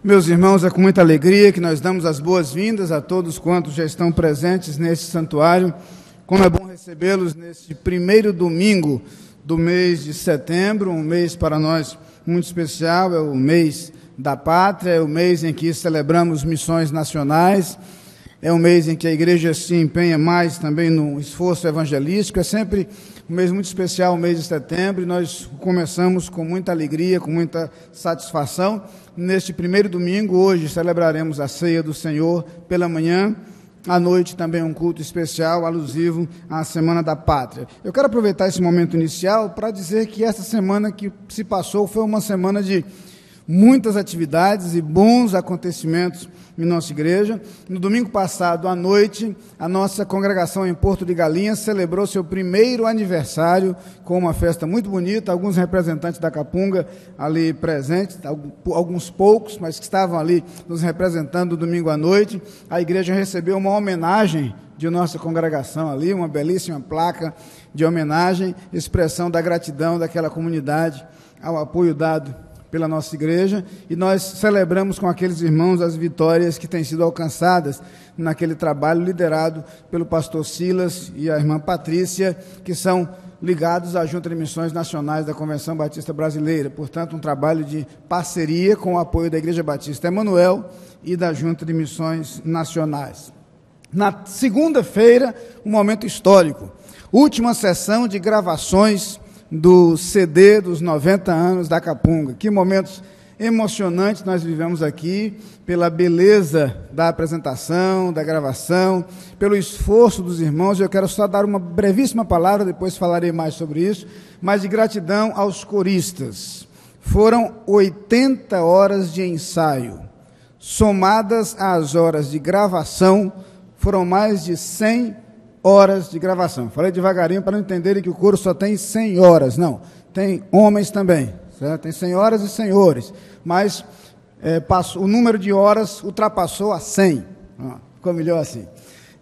Meus irmãos, é com muita alegria que nós damos as boas-vindas a todos quantos já estão presentes neste santuário. Como é bom recebê-los neste primeiro domingo do mês de setembro, um mês para nós muito especial, é o mês da pátria, é o mês em que celebramos missões nacionais, é um mês em que a igreja se empenha mais também no esforço evangelístico, é sempre um mês muito especial, o mês de setembro, e nós começamos com muita alegria, com muita satisfação. Neste primeiro domingo, hoje, celebraremos a ceia do Senhor pela manhã, à noite também um culto especial, alusivo à Semana da Pátria. Eu quero aproveitar esse momento inicial para dizer que essa semana que se passou foi uma semana de muitas atividades e bons acontecimentos em nossa igreja. No domingo passado, à noite, a nossa congregação em Porto de Galinhas celebrou seu primeiro aniversário com uma festa muito bonita, alguns representantes da Capunga ali presentes, alguns poucos, mas que estavam ali nos representando no domingo à noite. A igreja recebeu uma homenagem de nossa congregação ali, uma belíssima placa de homenagem, expressão da gratidão daquela comunidade ao apoio dado pela nossa igreja, e nós celebramos com aqueles irmãos as vitórias que têm sido alcançadas naquele trabalho liderado pelo pastor Silas e a irmã Patrícia, que são ligados à Junta de Missões Nacionais da Convenção Batista Brasileira, portanto um trabalho de parceria com o apoio da Igreja Batista Emanuel e da Junta de Missões Nacionais. Na segunda-feira, um momento histórico, última sessão de gravações do CD dos 90 anos da Capunga. Que momentos emocionantes nós vivemos aqui, pela beleza da apresentação, da gravação, pelo esforço dos irmãos. Eu quero só dar uma brevíssima palavra, depois falarei mais sobre isso, mas de gratidão aos coristas. Foram 80 horas de ensaio, somadas às horas de gravação, foram mais de 100 horas de gravação. Falei devagarinho para não entenderem que o coro só tem 100 horas. Não, tem homens também, certo? Tem senhoras e senhores, mas o número de horas ultrapassou a 100. Ficou melhor assim.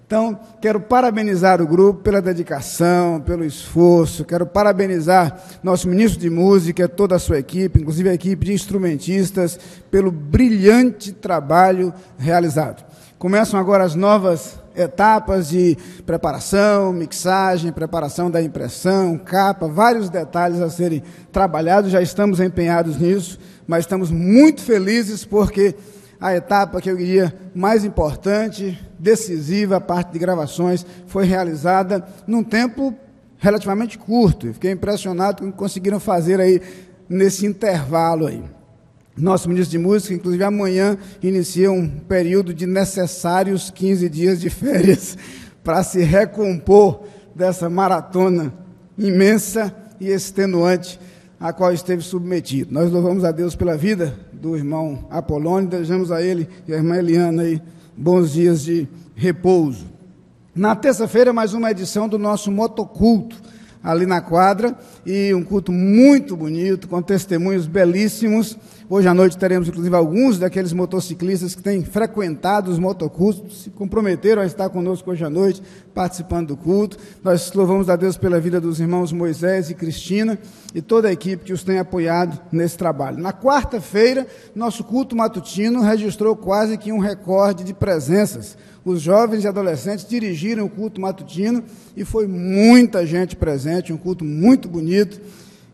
Então, quero parabenizar o grupo pela dedicação, pelo esforço, quero parabenizar nosso ministro de música, toda a sua equipe, inclusive a equipe de instrumentistas, pelo brilhante trabalho realizado. Começam agora as novas etapas de preparação, mixagem, preparação da impressão, capa, vários detalhes a serem trabalhados, já estamos empenhados nisso, mas estamos muito felizes porque a etapa que eu diria mais importante, decisiva, a parte de gravações, foi realizada num tempo relativamente curto. Eu fiquei impressionado com o que conseguiram fazer aí nesse intervalo aí. Nosso ministro de música, inclusive amanhã, inicia um período de necessários 15 dias de férias para se recompor dessa maratona imensa e extenuante a qual esteve submetido. Nós louvamos a Deus pela vida do irmão Apolônio, desejamos a ele e a irmã Eliana aí bons dias de repouso. Na terça-feira, mais uma edição do nosso motoculto ali na quadra, e um culto muito bonito, com testemunhos belíssimos. Hoje à noite teremos, inclusive, alguns daqueles motociclistas que têm frequentado os motocultos, se comprometeram a estar conosco hoje à noite, participando do culto. Nós louvamos a Deus pela vida dos irmãos Moisés e Cristina, e toda a equipe que os tem apoiado nesse trabalho. Na quarta-feira, nosso culto matutino registrou quase que um recorde de presenças. Os jovens e adolescentes dirigiram o culto matutino e foi muita gente presente, um culto muito bonito,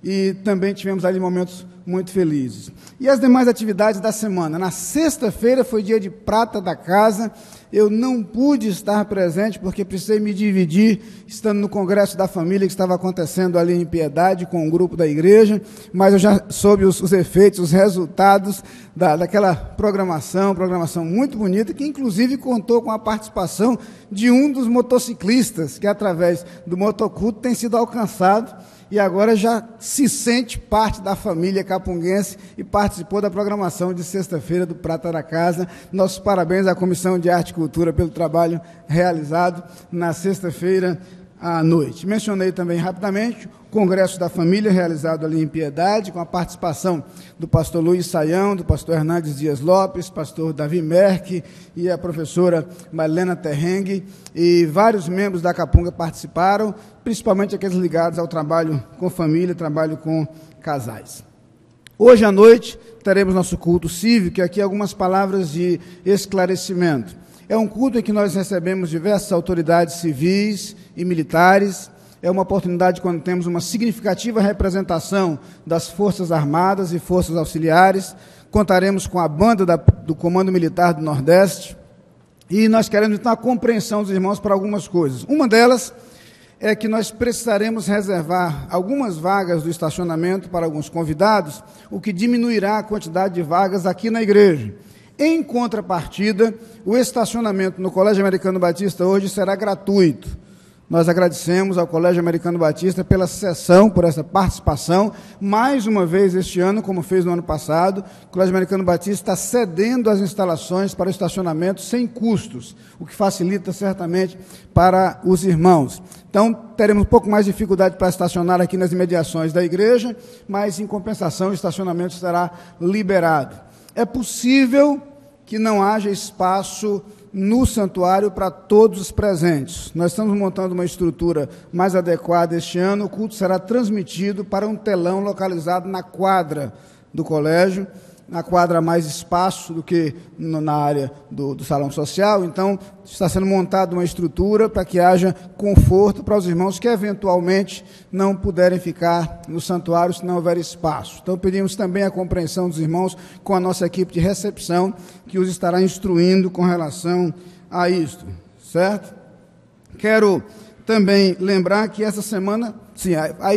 e também tivemos ali momentos muito felizes. E as demais atividades da semana? Na sexta-feira foi dia de prata da casa, eu não pude estar presente porque precisei me dividir, estando no Congresso da Família que estava acontecendo ali em Piedade com o grupo da igreja, mas eu já soube os efeitos, os resultados daquela programação muito bonita, que inclusive contou com a participação de um dos motociclistas, que através do motoculto tem sido alcançado, e agora já se sente parte da família capunguense e participou da programação de sexta-feira do Prata da Casa. Nossos parabéns à Comissão de Arte e Cultura pelo trabalho realizado na sexta-feira à noite. Mencionei também rapidamente o Congresso da Família, realizado ali em Piedade, com a participação do pastor Luiz Saião, do pastor Hernandes Dias Lopes, pastor Davi Merck e a professora Marilena Terrengue, e vários membros da Capunga participaram, principalmente aqueles ligados ao trabalho com família, trabalho com casais. Hoje à noite teremos nosso culto cívico, e aqui algumas palavras de esclarecimento. É um culto em que nós recebemos diversas autoridades civis e militares. É uma oportunidade quando temos uma significativa representação das Forças Armadas e Forças Auxiliares. Contaremos com a banda do Comando Militar do Nordeste. E nós queremos, então, a compreensão dos irmãos para algumas coisas. Uma delas é que nós precisaremos reservar algumas vagas do estacionamento para alguns convidados, o que diminuirá a quantidade de vagas aqui na igreja. Em contrapartida, o estacionamento no Colégio Americano Batista hoje será gratuito. Nós agradecemos ao Colégio Americano Batista pela sessão, por essa participação. Mais uma vez este ano, como fez no ano passado, o Colégio Americano Batista está cedendo as instalações para o estacionamento sem custos, o que facilita certamente para os irmãos. Então, teremos um pouco mais de dificuldade para estacionar aqui nas imediações da igreja, mas, em compensação, o estacionamento será liberado. É possível que não haja espaço no santuário para todos os presentes. Nós estamos montando uma estrutura mais adequada este ano. O culto será transmitido para um telão localizado na quadra do colégio. Na quadra há mais espaço do que na área do salão social. Então, está sendo montada uma estrutura para que haja conforto para os irmãos que, eventualmente, não puderem ficar no santuário se não houver espaço. Então, pedimos também a compreensão dos irmãos com a nossa equipe de recepção, que os estará instruindo com relação a isto, certo? Quero também lembrar que essa semana,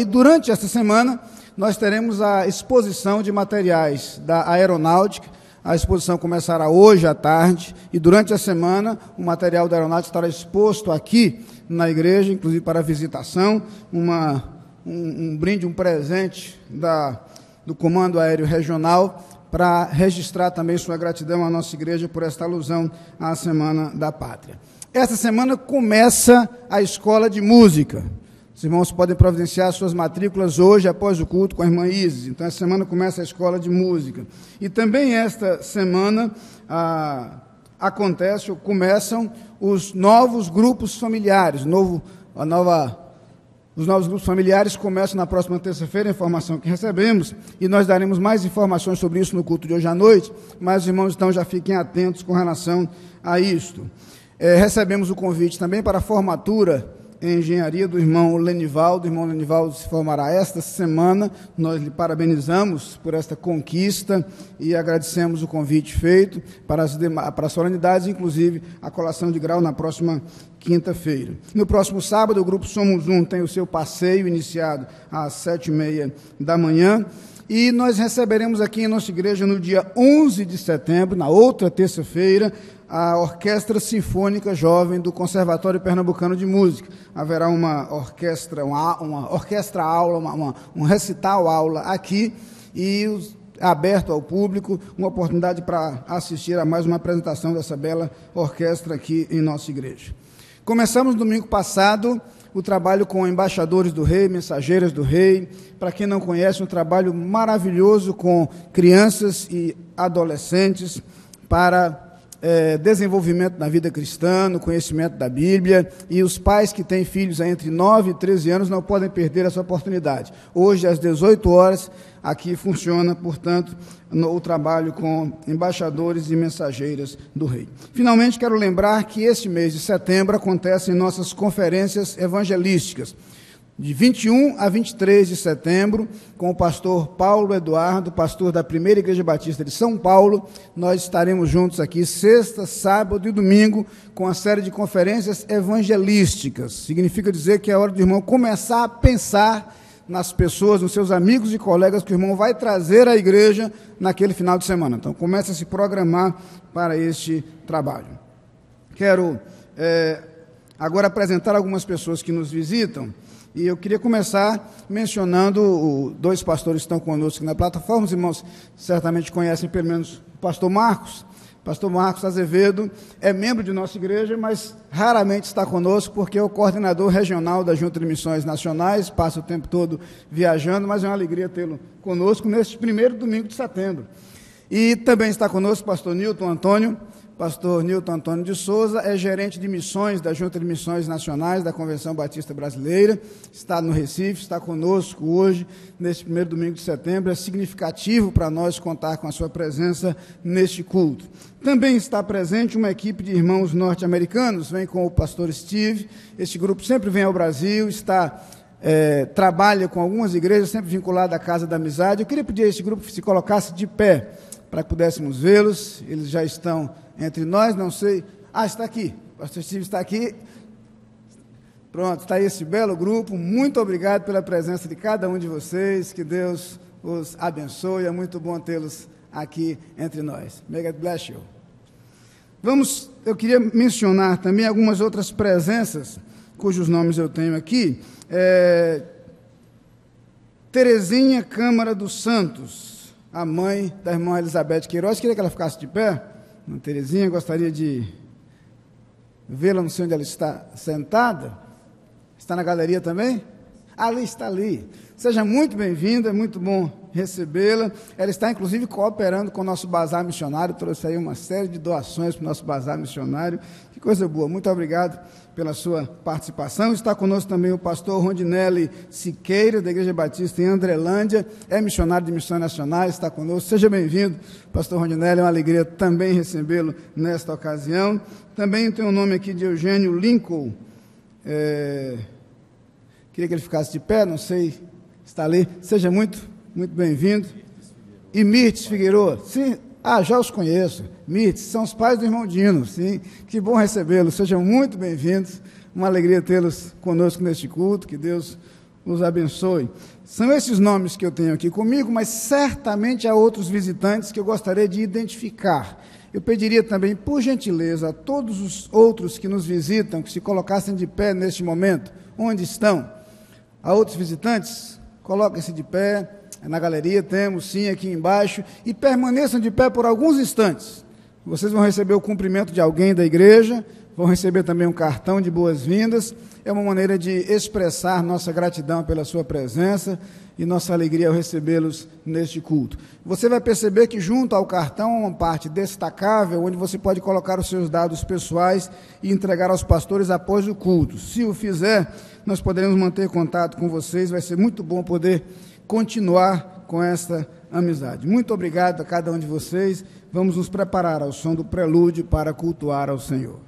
durante essa semana, nós teremos a exposição de materiais da aeronáutica. A exposição começará hoje à tarde, e durante a semana o material da aeronáutica estará exposto aqui na igreja, inclusive para visitação, um brinde, um presente do Comando Aéreo Regional, para registrar também sua gratidão à nossa igreja por esta alusão à Semana da Pátria. Esta semana começa a Escola de Música. Os irmãos podem providenciar suas matrículas hoje, após o culto, com a irmã Isis. Então, essa semana começa a Escola de Música. E também esta semana começam os novos grupos familiares. Os novos grupos familiares começam na próxima terça-feira, a informação que recebemos, e nós daremos mais informações sobre isso no culto de hoje à noite, mas os irmãos, então, já fiquem atentos com relação a isto. Recebemos o convite também para a formatura em engenharia do irmão Lenivaldo. O irmão Lenivaldo se formará esta semana. Nós lhe parabenizamos por esta conquista e agradecemos o convite feito para as solenidades, inclusive a colação de grau na próxima quinta-feira. No próximo sábado, o grupo Somos Um tem o seu passeio iniciado às 7h30 da manhã. E nós receberemos aqui em nossa igreja, no dia 11 de setembro, na outra terça-feira, a Orquestra Sinfônica Jovem do Conservatório Pernambucano de Música. Haverá uma orquestra-aula, um recital-aula aqui, e aberto ao público, uma oportunidade para assistir a mais uma apresentação dessa bela orquestra aqui em nossa igreja. Começamos no domingo passado o trabalho com embaixadores do rei, mensageiras do rei. Para quem não conhece, um trabalho maravilhoso com crianças e adolescentes para desenvolvimento na vida cristã, no conhecimento da Bíblia, e os pais que têm filhos entre 9 e 13 anos não podem perder essa oportunidade. Hoje, às 18 horas, aqui funciona, portanto, o trabalho com embaixadores e mensageiras do rei. Finalmente, quero lembrar que este mês de setembro acontecem nossas conferências evangelísticas, de 21 a 23 de setembro, com o pastor Paulo Eduardo, pastor da Primeira Igreja Batista de São Paulo. Nós estaremos juntos aqui sexta, sábado e domingo, com a série de conferências evangelísticas. Significa dizer que é hora do irmão começar a pensar nas pessoas, nos seus amigos e colegas que o irmão vai trazer à igreja naquele final de semana. Então, comece a se programar para este trabalho. Quero agora apresentar algumas pessoas que nos visitam. E eu queria começar mencionando dois pastores que estão conosco aqui na plataforma. Os irmãos certamente conhecem pelo menos o pastor Marcos. Pastor Marcos Azevedo é membro de nossa igreja, mas raramente está conosco, porque é o coordenador regional da Junta de Missões Nacionais, passa o tempo todo viajando, mas é uma alegria tê-lo conosco neste primeiro domingo de setembro. E também está conosco o pastor Nilton Antônio. pastor Nilton Antônio de Souza, é gerente de missões da Junta de Missões Nacionais da Convenção Batista Brasileira, está no Recife, está conosco hoje, neste primeiro domingo de setembro. É significativo para nós contar com a sua presença neste culto. Também está presente uma equipe de irmãos norte-americanos, vem com o pastor Steve. Este grupo sempre vem ao Brasil, trabalha com algumas igrejas, sempre vinculado à Casa da Amizade. Eu queria pedir a este grupo que se colocasse de pé, para que pudéssemos vê-los. Eles já estão entre nós, não sei... está aqui, o pastor Steve está aqui. Pronto, está aí esse belo grupo. Muito obrigado pela presença de cada um de vocês, que Deus os abençoe, é muito bom tê-los aqui entre nós. May God bless you. Eu queria mencionar também algumas outras presenças, cujos nomes eu tenho aqui. Terezinha Câmara dos Santos, a mãe da irmã Elizabeth Queiroz. Queria que ela ficasse de pé. Terezinha, gostaria de vê-la, não sei onde ela está sentada. Está na galeria também? Ali, está ali. Seja muito bem-vinda, é muito bom recebê-la. Ela está, inclusive, cooperando com o nosso bazar missionário, trouxe aí uma série de doações para o nosso bazar missionário. Que coisa boa, muito obrigado pela sua participação. Está conosco também o pastor Rondinelli Siqueira, da Igreja Batista em Andrelândia, é missionário de missões nacionais, está conosco. Seja bem-vindo, pastor Rondinelli, é uma alegria também recebê-lo nesta ocasião. Também tem o nome aqui de Eugênio Lincoln, queria que ele ficasse de pé, não sei, está ali. Seja muito bem-vindo. E Mirtes Figueiredo, sim, já os conheço. Mirtes, são os pais do irmão Dino, sim, que bom recebê-los, sejam muito bem-vindos, uma alegria tê-los conosco neste culto, que Deus os abençoe. São esses nomes que eu tenho aqui comigo, mas certamente há outros visitantes que eu gostaria de identificar. Eu pediria também, por gentileza, a todos os outros que nos visitam, que se colocassem de pé neste momento. Onde estão? Há outros visitantes? Coloquem-se de pé. Na galeria temos, sim, aqui embaixo. E permaneçam de pé por alguns instantes. Vocês vão receber o cumprimento de alguém da igreja, vão receber também um cartão de boas-vindas. É uma maneira de expressar nossa gratidão pela sua presença e nossa alegria ao recebê-los neste culto. Você vai perceber que junto ao cartão há uma parte destacável, onde você pode colocar os seus dados pessoais e entregar aos pastores após o culto. Se o fizer, nós poderemos manter contato com vocês, vai ser muito bom poder continuar com esta amizade. Muito obrigado a cada um de vocês. Vamos nos preparar ao som do prelúdio para cultuar ao Senhor.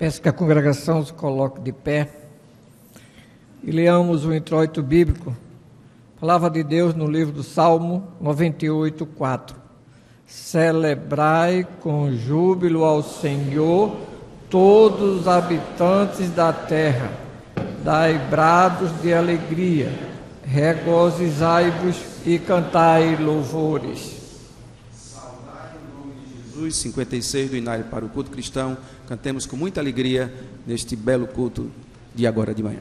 Peço que a congregação se coloque de pé e leamos o introito bíblico. Palavra de Deus no livro do Salmo 98, 4. Celebrai com júbilo ao Senhor todos os habitantes da terra, dai brados de alegria, regozijai-vos e cantai louvores. Saudai o nome de Jesus, 56 do Inário para o culto cristão. Cantemos com muita alegria neste belo culto de agora de manhã.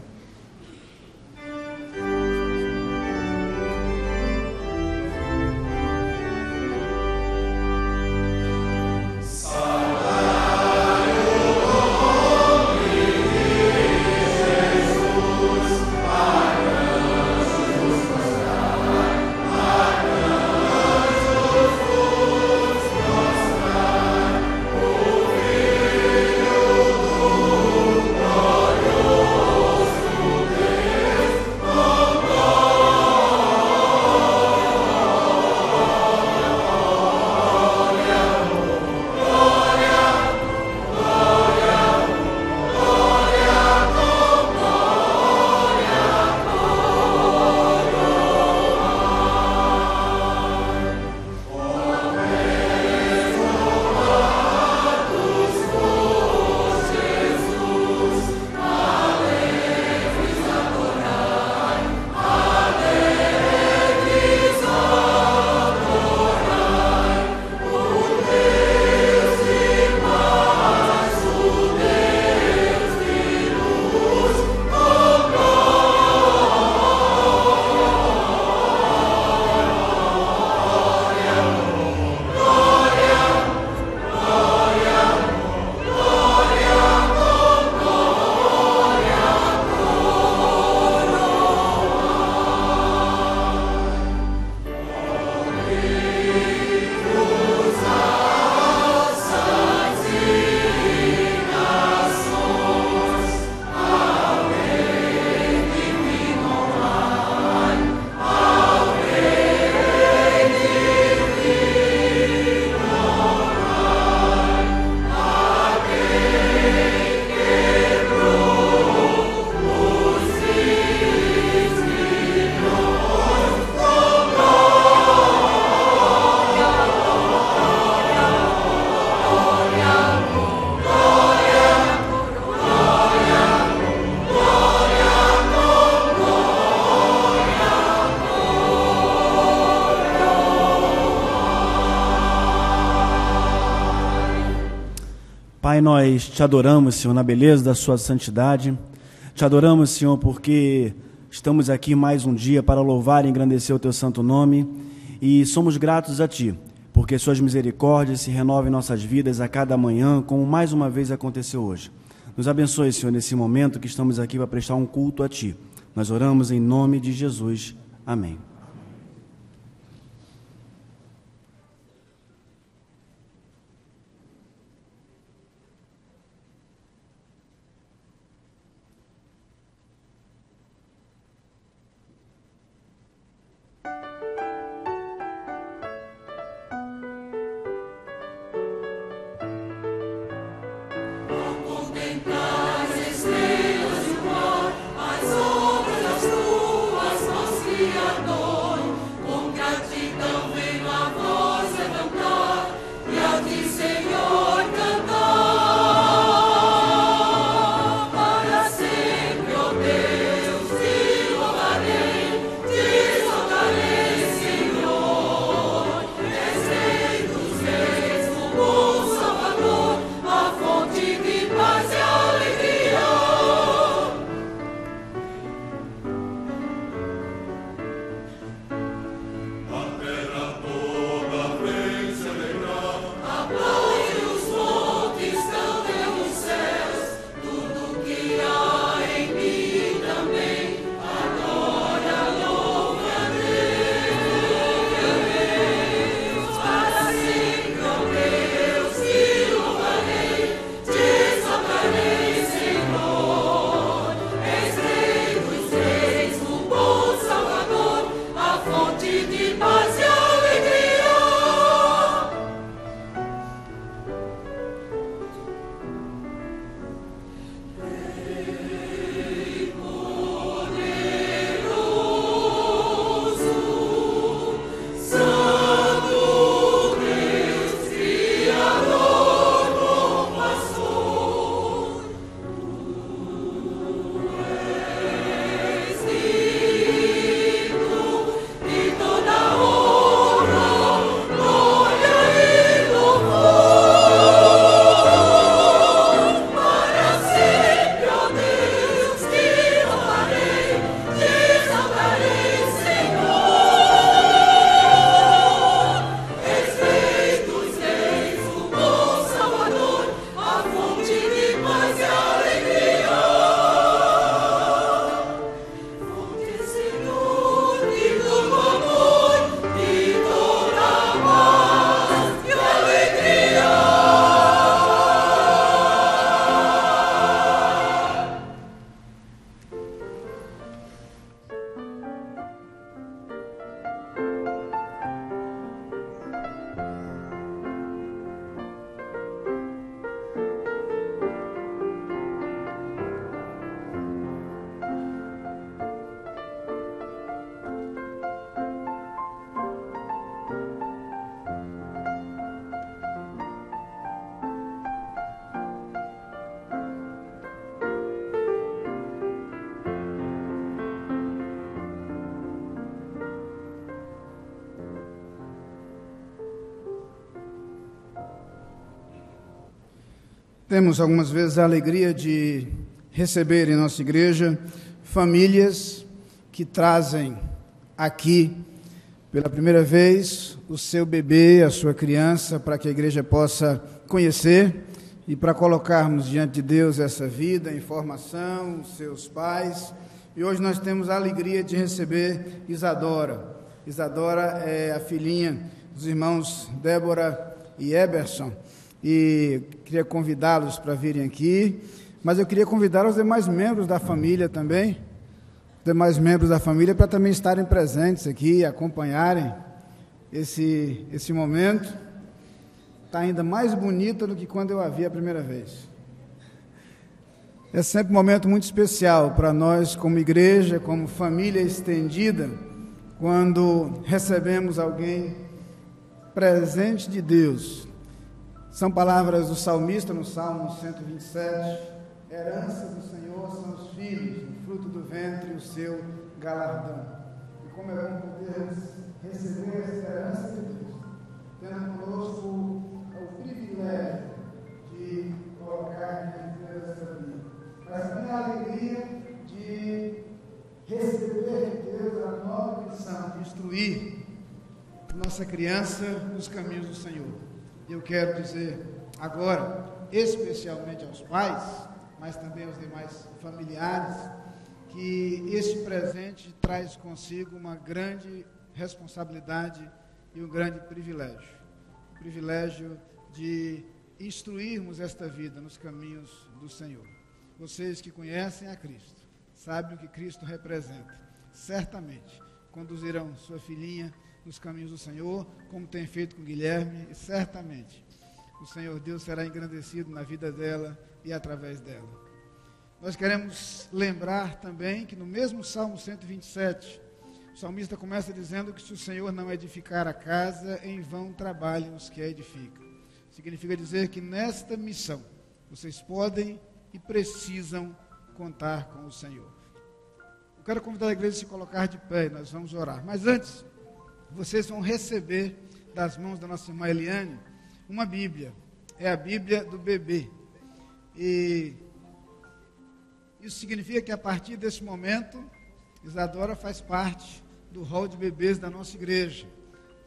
Pai, nós te adoramos, Senhor, na beleza da sua santidade. Te adoramos, Senhor, porque estamos aqui mais um dia para louvar e engrandecer o teu santo nome. E somos gratos a ti, porque suas misericórdias se renovam em nossas vidas a cada manhã, como mais uma vez aconteceu hoje. Nos abençoe, Senhor, nesse momento que estamos aqui para prestar um culto a ti. Nós oramos em nome de Jesus. Amém. No Temos algumas vezes a alegria de receber em nossa igreja famílias que trazem aqui pela primeira vez o seu bebê, a sua criança, para que a igreja possa conhecer e para colocarmos diante de Deus essa vida em formação, os seus pais. E hoje nós temos a alegria de receber Isadora. Isadora é a filhinha dos irmãos Débora e Eberson, e queria convidá-los para virem aqui, mas eu queria convidar os demais membros da família também, para também estarem presentes aqui, acompanharem esse momento. Está ainda mais bonita do que quando eu a vi a primeira vez. É sempre um momento muito especial para nós, como igreja, como família estendida, quando recebemos alguém presente de Deus. São palavras do salmista no Salmo 127, herança do Senhor são os filhos, o fruto do ventre, o seu galardão. E como é bom poder receber essa herança de Deus, tendo conosco o privilégio de colocar diante de Deus essa vida. Mas também a alegria de receber de Deus a nova missão, de instruir nossa criança nos caminhos do Senhor. Eu quero dizer agora, especialmente aos pais, mas também aos demais familiares, que este presente traz consigo uma grande responsabilidade e um grande privilégio. O privilégio de instruirmos esta vida nos caminhos do Senhor. Vocês que conhecem a Cristo, sabem o que Cristo representa. Certamente conduzirão sua filhinha nos caminhos do Senhor, como tem feito com Guilherme, e certamente o Senhor Deus será engrandecido na vida dela e através dela. Nós queremos lembrar também que no mesmo Salmo 127, o salmista começa dizendo que se o Senhor não edificar a casa, em vão trabalham os que a edificam. Significa dizer que nesta missão, vocês podem e precisam contar com o Senhor. Eu quero convidar a igreja a se colocar de pé e nós vamos orar. Mas antes, vocês vão receber das mãos da nossa irmã Eliane uma Bíblia. É a Bíblia do bebê. E isso significa que a partir desse momento, Isadora faz parte do hall de bebês da nossa igreja.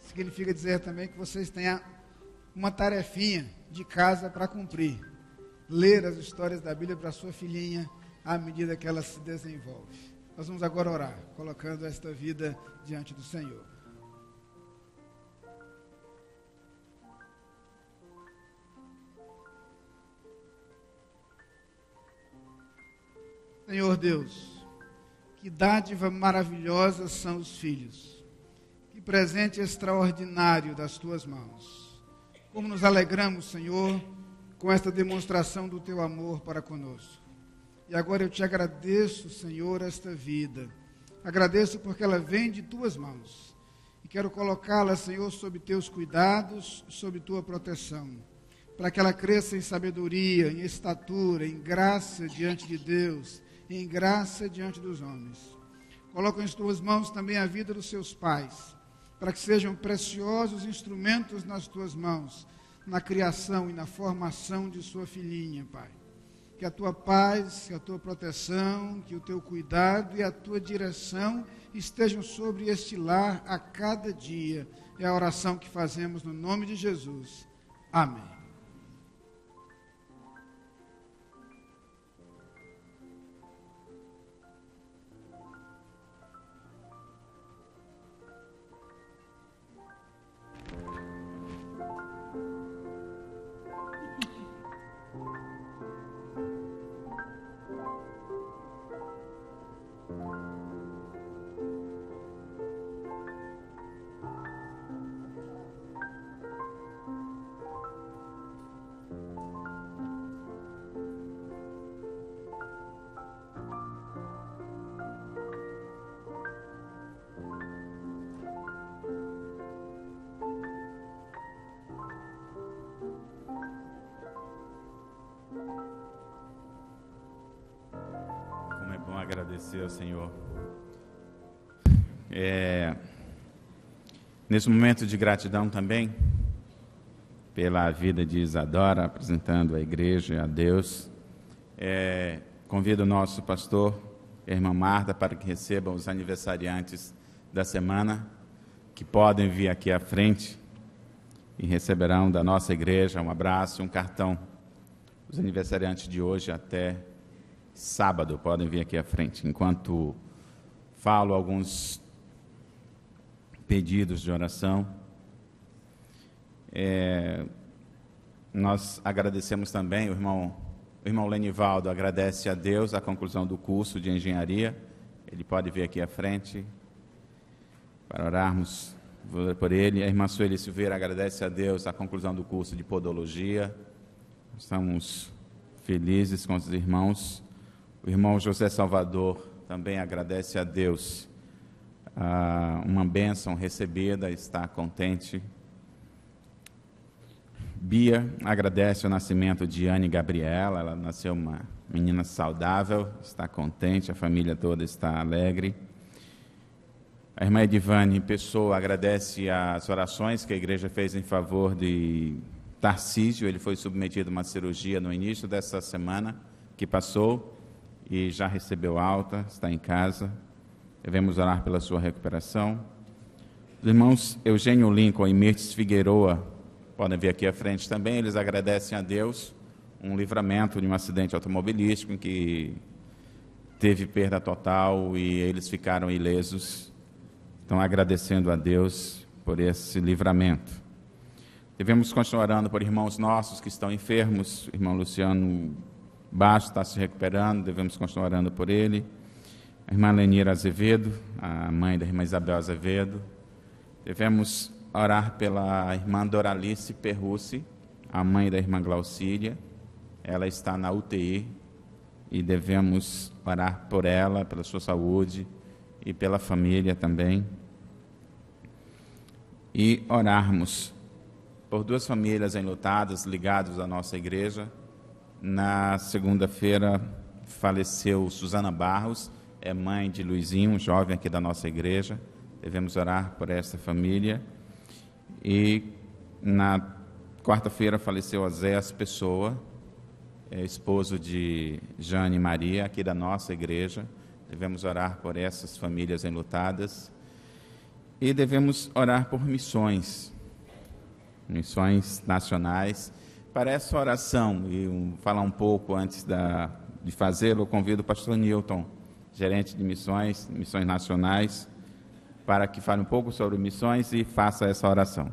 Significa dizer também que vocês têm uma tarefinha de casa para cumprir. Ler as histórias da Bíblia para sua filhinha à medida que ela se desenvolve. Nós vamos agora orar, colocando esta vida diante do Senhor. Senhor Deus, que dádiva maravilhosa são os filhos, que presente extraordinário das tuas mãos. Como nos alegramos, Senhor, com esta demonstração do teu amor para conosco. E agora eu te agradeço, Senhor, esta vida. Agradeço porque ela vem de tuas mãos. E quero colocá-la, Senhor, sob teus cuidados, sob tua proteção, para que ela cresça em sabedoria, em estatura, em graça diante de Deus, em graça diante dos homens. Coloca em tuas mãos também a vida dos seus pais, para que sejam preciosos instrumentos nas tuas mãos, na criação e na formação de sua filhinha, Pai. Que a tua paz, que a tua proteção, que o teu cuidado e a tua direção estejam sobre este lar a cada dia. É a oração que fazemos no nome de Jesus. Amém. Agradecer ao Senhor. Nesse momento de gratidão também, pela vida de Isadora, apresentando a igreja e a Deus. Convido o nosso pastor, a irmã Marta, para que recebam os aniversariantes da semana, que podem vir aqui à frente e receberão da nossa igreja um abraço e um cartão. Os aniversariantes de hoje até sábado podem vir aqui à frente. Enquanto falo alguns pedidos de oração, nós agradecemos também, o irmão Lenivaldo agradece a Deus a conclusão do curso de engenharia. Ele pode vir aqui à frente para orarmos por ele. A irmã Sueli Silveira agradece a Deus a conclusão do curso de podologia. Estamos felizes com os irmãos. O irmão José Salvador também agradece a Deus uma bênção recebida, está contente. Bia agradece o nascimento de Anne Gabriela, ela nasceu uma menina saudável, está contente, a família toda está alegre. A irmã Edivane Pessoa agradece as orações que a igreja fez em favor de Tarcísio. Ele foi submetido a uma cirurgia no início dessa semana que passou e já recebeu alta, está em casa. Devemos orar pela sua recuperação. Os irmãos Eugênio Lincoln e Mirtes Figueroa podem vir aqui à frente também. Eles agradecem a Deus um livramento de um acidente automobilístico em que teve perda total e eles ficaram ilesos. Estão agradecendo a Deus por esse livramento. Devemos continuar orando por irmãos nossos que estão enfermos. O irmão Luciano Baixo está se recuperando, devemos continuar orando por ele. A irmã Lenira Azevedo, a mãe da irmã Isabel Azevedo. Devemos orar pela irmã Doralice Perrucci, a mãe da irmã Glaucília. Ela está na UTI e devemos orar por ela, pela sua saúde e pela família também. E orarmos por duas famílias enlutadas ligadas à nossa igreja. Na segunda-feira faleceu Suzana Barros, é mãe de Luizinho, um jovem aqui da nossa igreja. Devemos orar por essa família. E na quarta-feira faleceu Oséias Pessoa, esposo de Jane Maria, aqui da nossa igreja. Devemos orar por essas famílias enlutadas. E devemos orar por missões nacionais. Para essa oração, e falar um pouco antes de fazê-lo, eu convido o pastor Newton, gerente de missões nacionais, para que fale um pouco sobre missões e faça essa oração.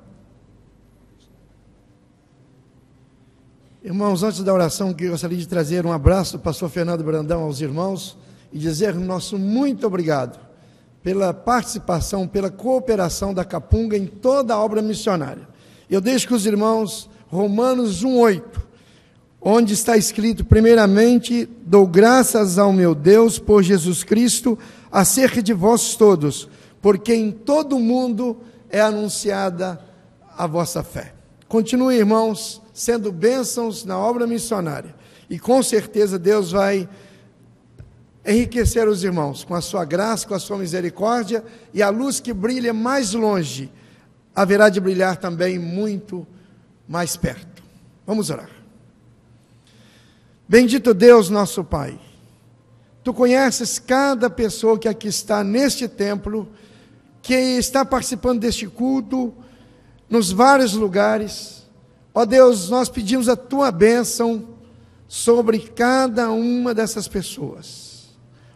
Irmãos, antes da oração, eu gostaria de trazer um abraço do pastor Fernando Brandão aos irmãos e dizer nosso muito obrigado pela participação, pela cooperação da Capunga em toda a obra missionária. Eu deixo com os irmãos Romanos 1:8, onde está escrito: primeiramente, dou graças ao meu Deus por Jesus Cristo acerca de vós todos, porque em todo o mundo é anunciada a vossa fé. Continue, irmãos, sendo bênçãos na obra missionária, e com certeza Deus vai enriquecer os irmãos com a sua graça, com a sua misericórdia, e a luz que brilha mais longe haverá de brilhar também muito mais perto. Vamos orar. Bendito Deus, nosso Pai, Tu conheces cada pessoa que aqui está neste templo, que está participando deste culto, nos vários lugares. Ó Deus, nós pedimos a Tua bênção sobre cada uma dessas pessoas.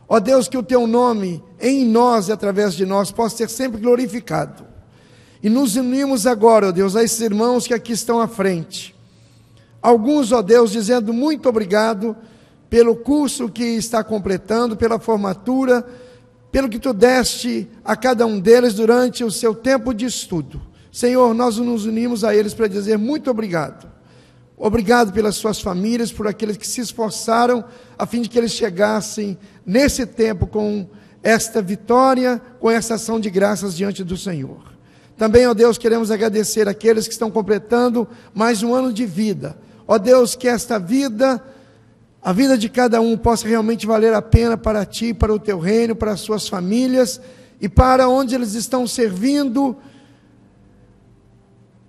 Ó Deus, que o Teu nome em nós e através de nós possa ser sempre glorificado. E nos unimos agora, ó Deus, a esses irmãos que aqui estão à frente. Alguns, ó Deus, dizendo muito obrigado pelo curso que está completando, pela formatura, pelo que Tu deste a cada um deles durante o seu tempo de estudo. Senhor, nós nos unimos a eles para dizer muito obrigado. Obrigado pelas suas famílias, por aqueles que se esforçaram a fim de que eles chegassem nesse tempo com esta vitória, com essa ação de graças diante do Senhor. Também, ó Deus, queremos agradecer aqueles que estão completando mais um ano de vida. Ó Deus, que esta vida, a vida de cada um, possa realmente valer a pena para Ti, para o Teu reino, para as suas famílias e para onde eles estão servindo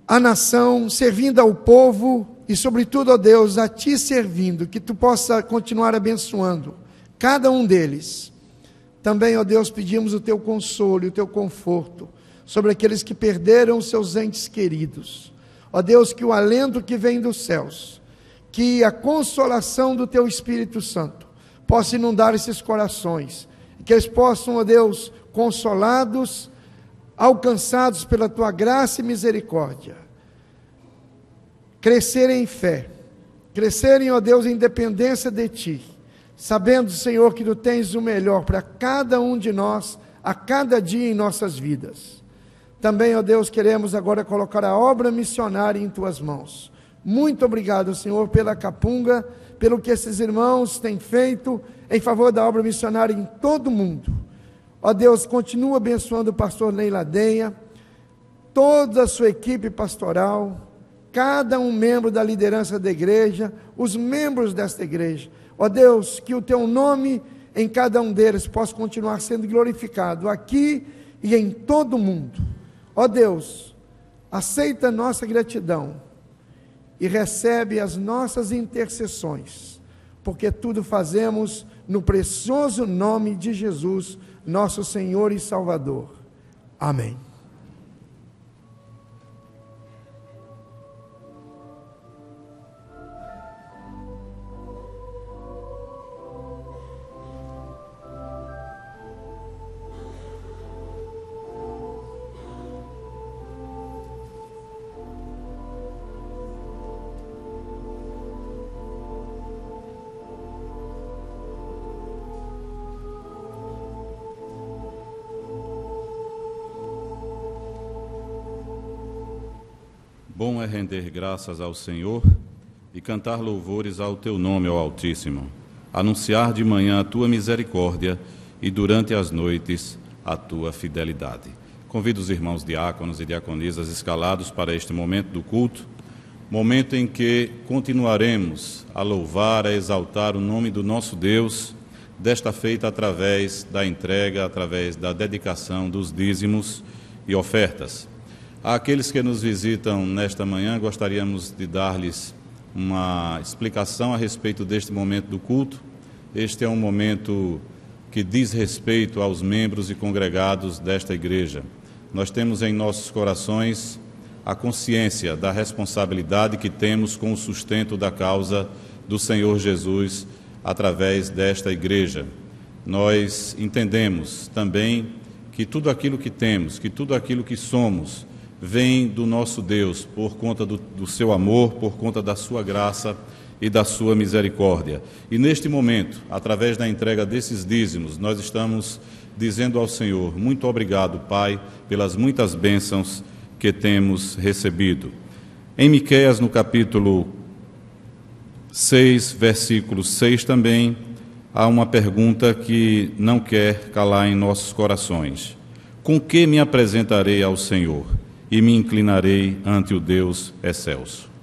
a nação, servindo ao povo e, sobretudo, ó Deus, a Ti servindo, que Tu possa continuar abençoando cada um deles. Também, ó Deus, pedimos o Teu consolo e o Teu conforto sobre aqueles que perderam seus entes queridos. Ó Deus, que o alento que vem dos céus, que a consolação do Teu Espírito Santo possa inundar esses corações, que eles possam, ó Deus, consolados, alcançados pela Tua graça e misericórdia, crescerem em fé, crescerem, ó Deus, em dependência de Ti, sabendo, Senhor, que Tu tens o melhor para cada um de nós, a cada dia em nossas vidas. Também, ó Deus, queremos agora colocar a obra missionária em Tuas mãos. Muito obrigado, Senhor, pela Capunga, pelo que esses irmãos têm feito em favor da obra missionária em todo o mundo. Ó Deus, continua abençoando o pastor Ney Ladeia, toda a sua equipe pastoral, cada um membro da liderança da igreja, os membros desta igreja. Ó Deus, que o Teu nome em cada um deles possa continuar sendo glorificado aqui e em todo o mundo. Ó Deus, aceita a nossa gratidão e recebe as nossas intercessões, porque tudo fazemos no precioso nome de Jesus, nosso Senhor e Salvador. Amém. Bom é render graças ao Senhor e cantar louvores ao Teu nome, ó Altíssimo, anunciar de manhã a Tua misericórdia e durante as noites a Tua fidelidade. Convido os irmãos diáconos e diaconisas escalados para este momento do culto, momento em que continuaremos a louvar, a exaltar o nome do nosso Deus, desta feita através da entrega, através da dedicação dos dízimos e ofertas. Àqueles que nos visitam nesta manhã, gostaríamos de dar-lhes uma explicação a respeito deste momento do culto. Este é um momento que diz respeito aos membros e congregados desta igreja. Nós temos em nossos corações a consciência da responsabilidade que temos com o sustento da causa do Senhor Jesus através desta igreja. Nós entendemos também que tudo aquilo que temos, que tudo aquilo que somos, vem do nosso Deus, por conta do seu amor, por conta da sua graça e da sua misericórdia. E neste momento, através da entrega desses dízimos, nós estamos dizendo ao Senhor: muito obrigado, Pai, pelas muitas bênçãos que temos recebido. Em Miqueias, no capítulo 6, versículo 6 também, há uma pergunta que não quer calar em nossos corações: com que me apresentarei ao Senhor e me inclinarei ante o Deus excelso?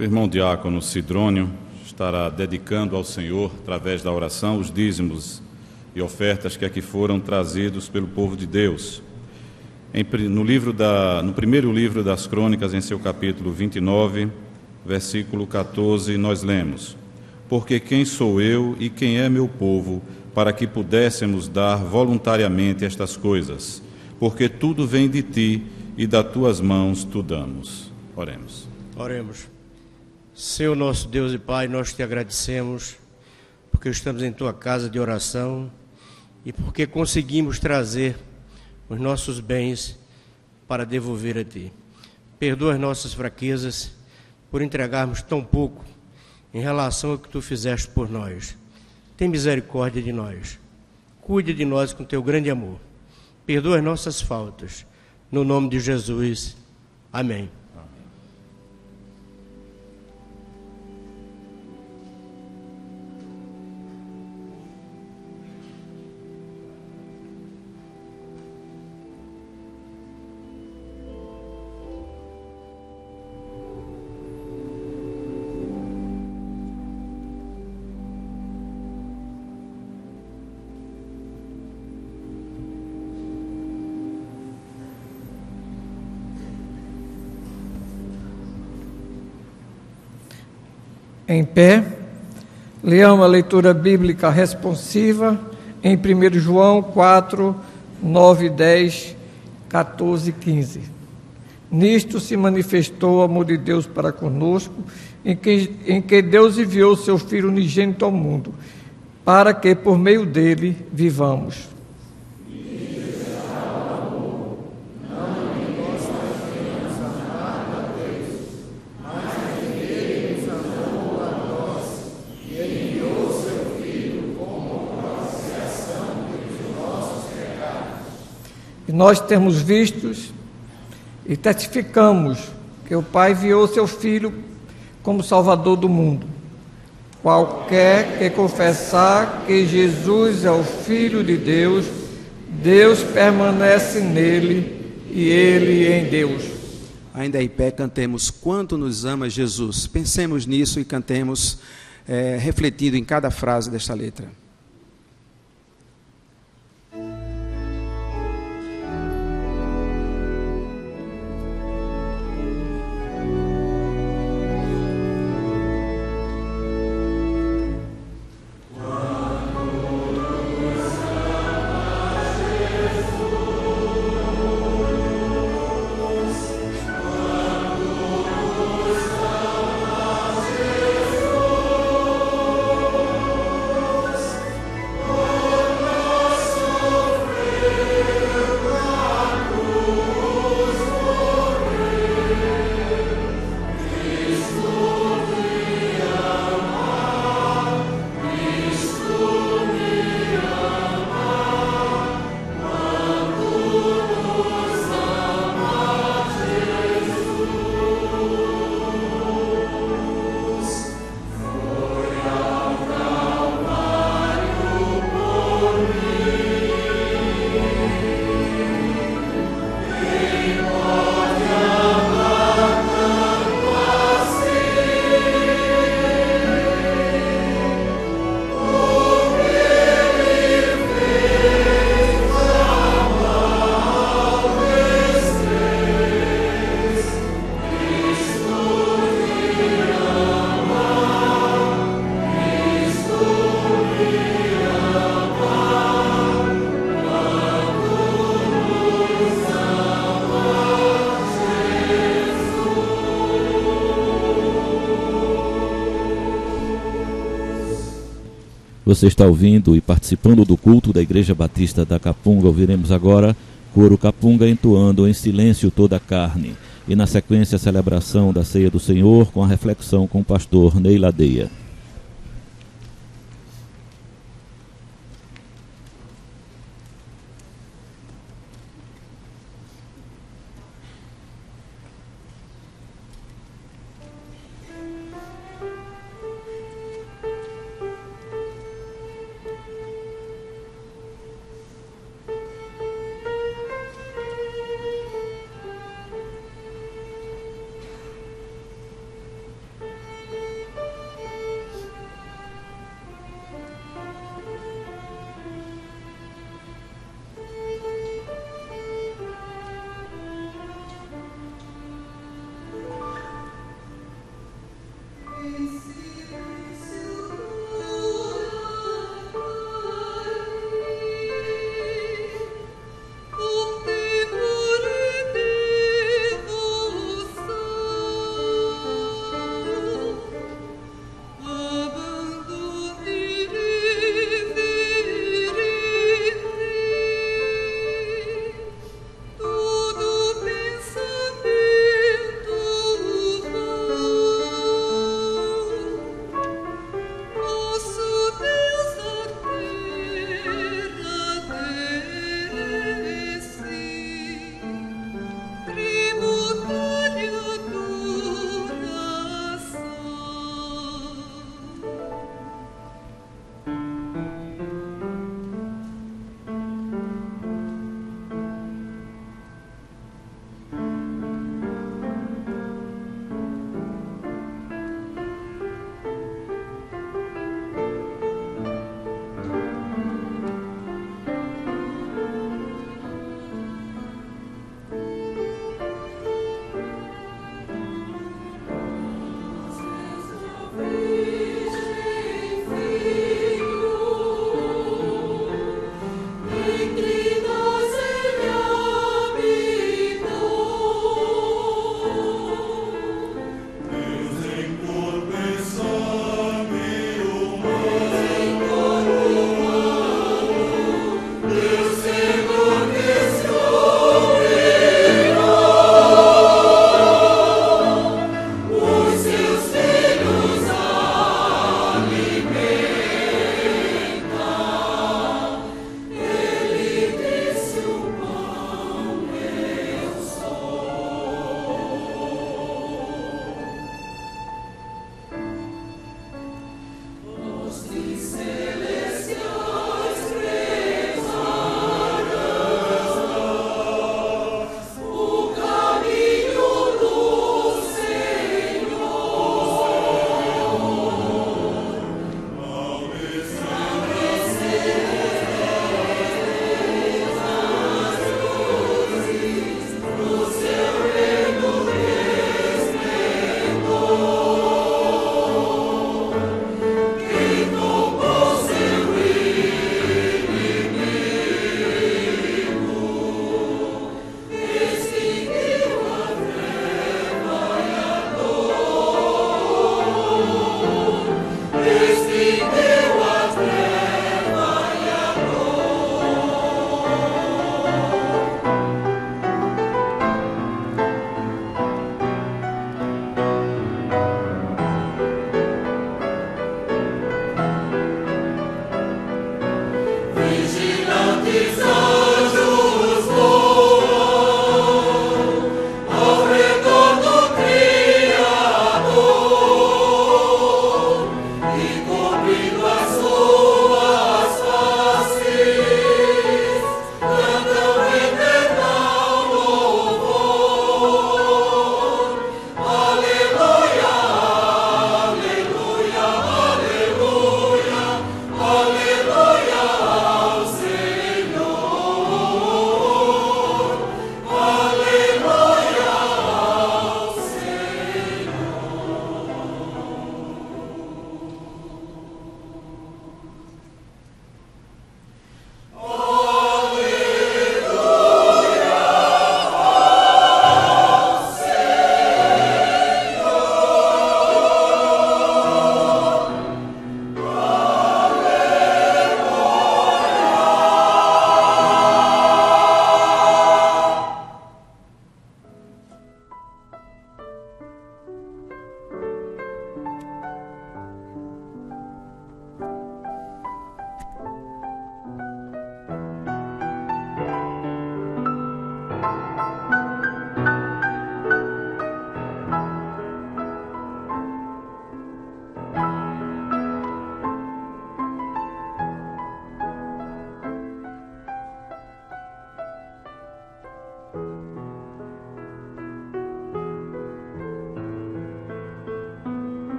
O irmão diácono Sidrônio estará dedicando ao Senhor, através da oração, os dízimos e ofertas que aqui foram trazidos pelo povo de Deus. No primeiro livro das Crônicas, em seu capítulo 29, versículo 14, nós lemos: porque quem sou eu e quem é meu povo, para que pudéssemos dar voluntariamente estas coisas? Porque tudo vem de ti e das tuas mãos tu damos. Oremos. Oremos. Senhor nosso Deus e Pai, nós te agradecemos porque estamos em tua casa de oração e porque conseguimos trazer os nossos bens para devolver a ti. Perdoa as nossas fraquezas por entregarmos tão pouco em relação ao que tu fizeste por nós. Tem misericórdia de nós. Cuide de nós com teu grande amor. Perdoa as nossas faltas. No nome de Jesus. Amém. Em pé, leamos a leitura bíblica responsiva em 1 João 4, 9, 10, 14 e 15. Nisto se manifestou o amor de Deus para conosco, em que Deus enviou o seu Filho unigênito ao mundo, para que por meio dele vivamos. E nós temos vistos e testificamos que o Pai enviou seu Filho como Salvador do mundo. Qualquer que confessar que Jesus é o Filho de Deus, Deus permanece nele e ele em Deus. Ainda em pé, cantemos Quanto nos ama Jesus. Pensemos nisso e cantemos refletindo em cada frase desta letra. Você está ouvindo e participando do culto da Igreja Batista da Capunga. Ouviremos agora coro Capunga entoando em silêncio toda a carne. E na sequência a celebração da Ceia do Senhor com a reflexão com o pastor Ney Ladeia.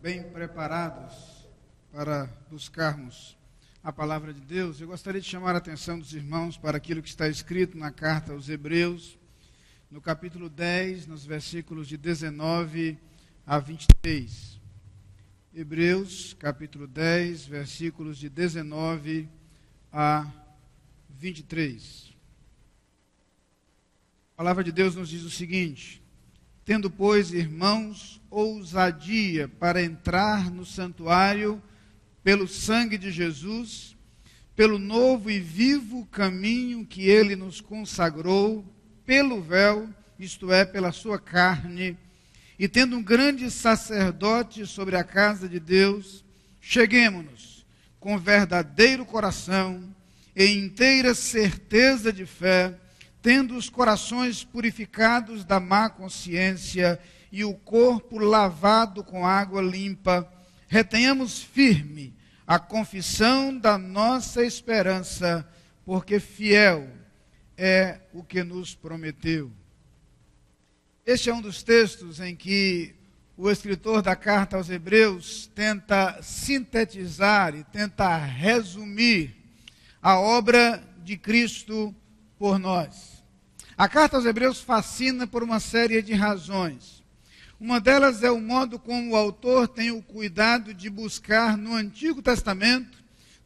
bem preparados para buscarmos a palavra de Deus, eu gostaria de chamar a atenção dos irmãos para aquilo que está escrito na carta aos Hebreus, no capítulo 10, nos versículos de 19 a 23. Hebreus, capítulo 10, versículos de 19 a 23. A palavra de Deus nos diz o seguinte: tendo, pois, irmãos, ousadia para entrar no santuário pelo sangue de Jesus, pelo novo e vivo caminho que ele nos consagrou, pelo véu, isto é, pela sua carne, e tendo um grande sacerdote sobre a casa de Deus, cheguemo-nos com verdadeiro coração e inteira certeza de fé, tendo os corações purificados da má consciência e o corpo lavado com água limpa, retenhamos firme a confissão da nossa esperança, porque fiel é o que nos prometeu. Este é um dos textos em que o escritor da carta aos Hebreus tenta sintetizar e tenta resumir a obra de Cristo por nós. A carta aos Hebreus fascina por uma série de razões. Uma delas é o modo como o autor tem o cuidado de buscar no Antigo Testamento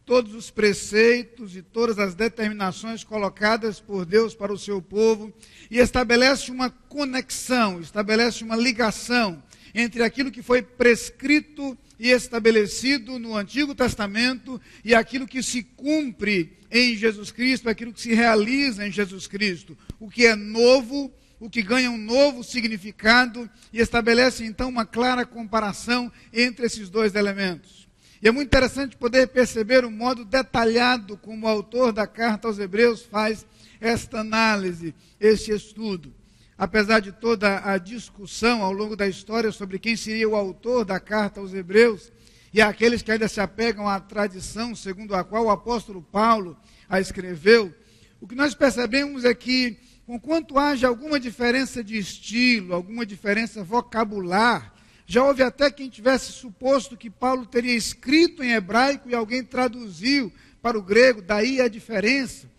todos os preceitos e todas as determinações colocadas por Deus para o seu povo e estabelece uma conexão, estabelece uma ligação entre aquilo que foi prescrito e estabelecido no Antigo Testamento e aquilo que se cumpre em Jesus Cristo, aquilo que se realiza em Jesus Cristo. O que é novo, o que ganha um novo significado e estabelece então uma clara comparação entre esses dois elementos. E é muito interessante poder perceber o modo detalhado como o autor da carta aos Hebreus faz esta análise, este estudo. Apesar de toda a discussão ao longo da história sobre quem seria o autor da carta aos Hebreus, e aqueles que ainda se apegam à tradição segundo a qual o apóstolo Paulo a escreveu, o que nós percebemos é que, conquanto haja alguma diferença de estilo, alguma diferença vocabular, já houve até quem tivesse suposto que Paulo teria escrito em hebraico e alguém traduziu para o grego, daí a diferença.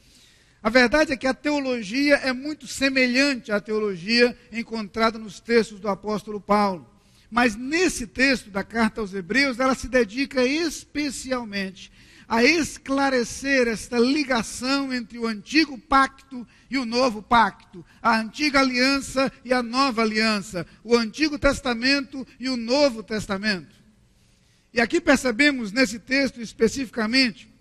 A verdade é que a teologia é muito semelhante à teologia encontrada nos textos do apóstolo Paulo. Mas nesse texto da carta aos Hebreus, ela se dedica especialmente a esclarecer esta ligação entre o antigo pacto e o novo pacto, a antiga aliança e a nova aliança, o Antigo Testamento e o Novo Testamento. E aqui percebemos nesse texto especificamente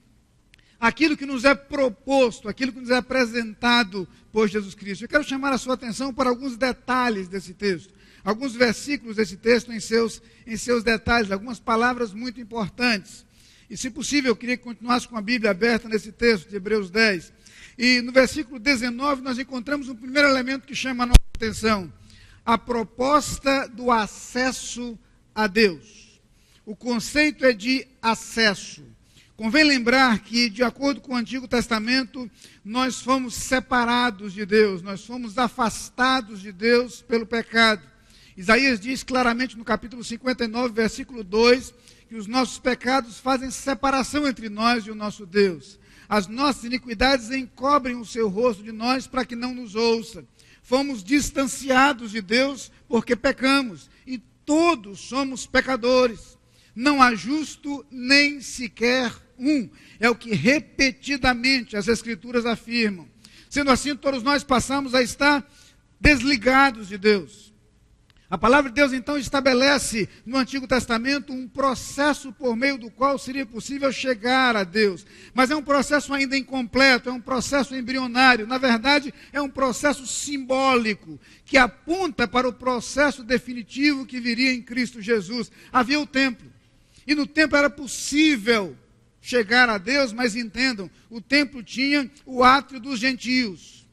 aquilo que nos é proposto, aquilo que nos é apresentado por Jesus Cristo. Eu quero chamar a sua atenção para alguns detalhes desse texto, alguns versículos desse texto em seus detalhes, algumas palavras muito importantes. E, se possível, eu queria que continuasse com a Bíblia aberta nesse texto de Hebreus 10. E no versículo 19 nós encontramos um primeiro elemento que chama a nossa atenção: a proposta do acesso a Deus. O conceito é de acesso. Convém lembrar que, de acordo com o Antigo Testamento, nós fomos separados de Deus, nós fomos afastados de Deus pelo pecado. Isaías diz claramente no capítulo 59, versículo 2, que os nossos pecados fazem separação entre nós e o nosso Deus. As nossas iniquidades encobrem o seu rosto de nós para que não nos ouça. Fomos distanciados de Deus porque pecamos, e todos somos pecadores. Não há justo nem sequer um. É o que repetidamente as Escrituras afirmam. Sendo assim, todos nós passamos a estar desligados de Deus. A palavra de Deus, então, estabelece no Antigo Testamento um processo por meio do qual seria possível chegar a Deus. Mas é um processo ainda incompleto, é um processo embrionário. Na verdade, é um processo simbólico, que aponta para o processo definitivo que viria em Cristo Jesus. Havia o templo, e no templo era possível chegar a Deus, mas entendam, o templo tinha o átrio dos gentios,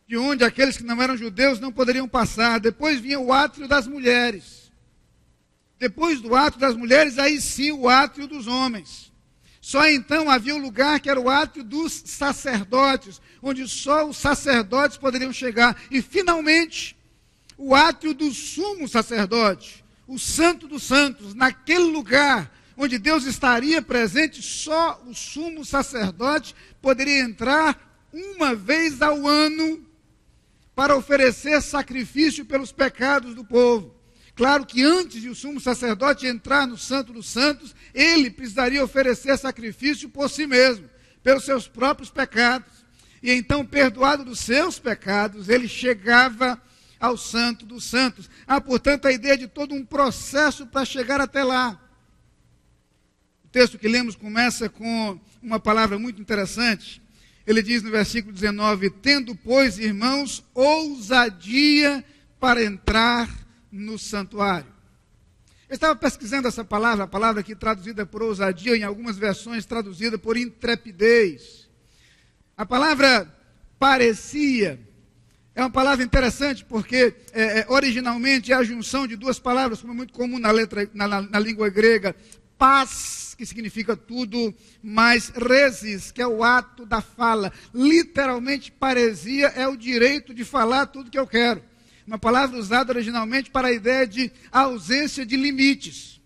de onde aqueles que não eram judeus não poderiam passar. Depois vinha o átrio das mulheres. Depois do átrio das mulheres, aí sim o átrio dos homens. Só então havia um lugar que era o átrio dos sacerdotes, onde só os sacerdotes poderiam chegar. E finalmente, o átrio do sumo sacerdote, o Santo dos Santos, naquele lugar onde Deus estaria presente, só o sumo sacerdote poderia entrar uma vez ao ano para oferecer sacrifício pelos pecados do povo. Claro que antes de o sumo sacerdote entrar no Santo dos Santos, ele precisaria oferecer sacrifício por si mesmo, pelos seus próprios pecados. E então, perdoado dos seus pecados, ele chegava ao Santo dos Santos. Há, portanto, a ideia de todo um processo para chegar até lá. O texto que lemos começa com uma palavra muito interessante. Ele diz no versículo 19, tendo, pois, irmãos, ousadia para entrar no santuário. Eu estava pesquisando essa palavra, a palavra aqui traduzida por ousadia, em algumas versões traduzida por intrepidez. A palavra parecia é uma palavra interessante porque originalmente é a junção de duas palavras, como é muito comum na língua grega, paz, que significa tudo, mais resis, que é o ato da fala. Literalmente, paresia é o direito de falar tudo que eu quero. Uma palavra usada originalmente para a ideia de ausência de limites.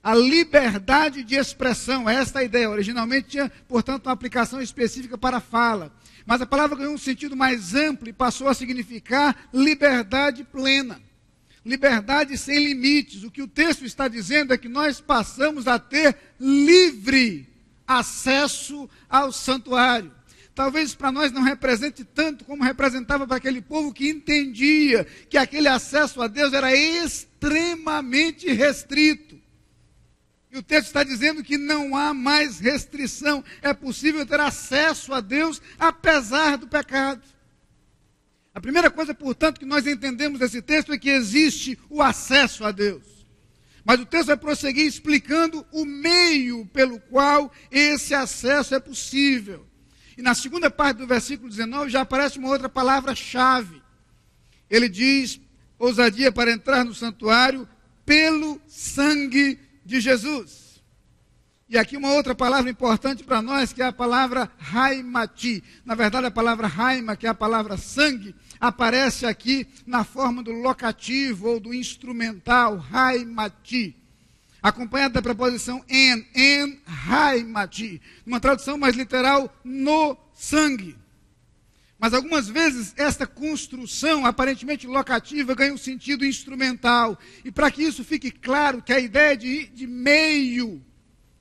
A liberdade de expressão, esta é a ideia. Originalmente tinha, portanto, uma aplicação específica para a fala. Mas a palavra ganhou um sentido mais amplo e passou a significar liberdade plena. Liberdade sem limites. O que o texto está dizendo é que nós passamos a ter livre acesso ao santuário. Talvez para nós não represente tanto como representava para aquele povo que entendia que aquele acesso a Deus era extremamente restrito. E o texto está dizendo que não há mais restrição. É possível ter acesso a Deus apesar do pecado. A primeira coisa, portanto, que nós entendemos desse texto é que existe o acesso a Deus. Mas o texto vai prosseguir explicando o meio pelo qual esse acesso é possível. E na segunda parte do versículo 19 já aparece uma outra palavra-chave. Ele diz, ousadia para entrar no santuário pelo sangue de Jesus. E aqui uma outra palavra importante para nós, que é a palavra haimati. Na verdade, a palavra haima, que é a palavra sangue, aparece aqui na forma do locativo ou do instrumental, haimati. Acompanhada da preposição en haimati. Uma tradução mais literal, no sangue. Mas algumas vezes esta construção aparentemente locativa ganha um sentido instrumental. E para que isso fique claro que a ideia de meio,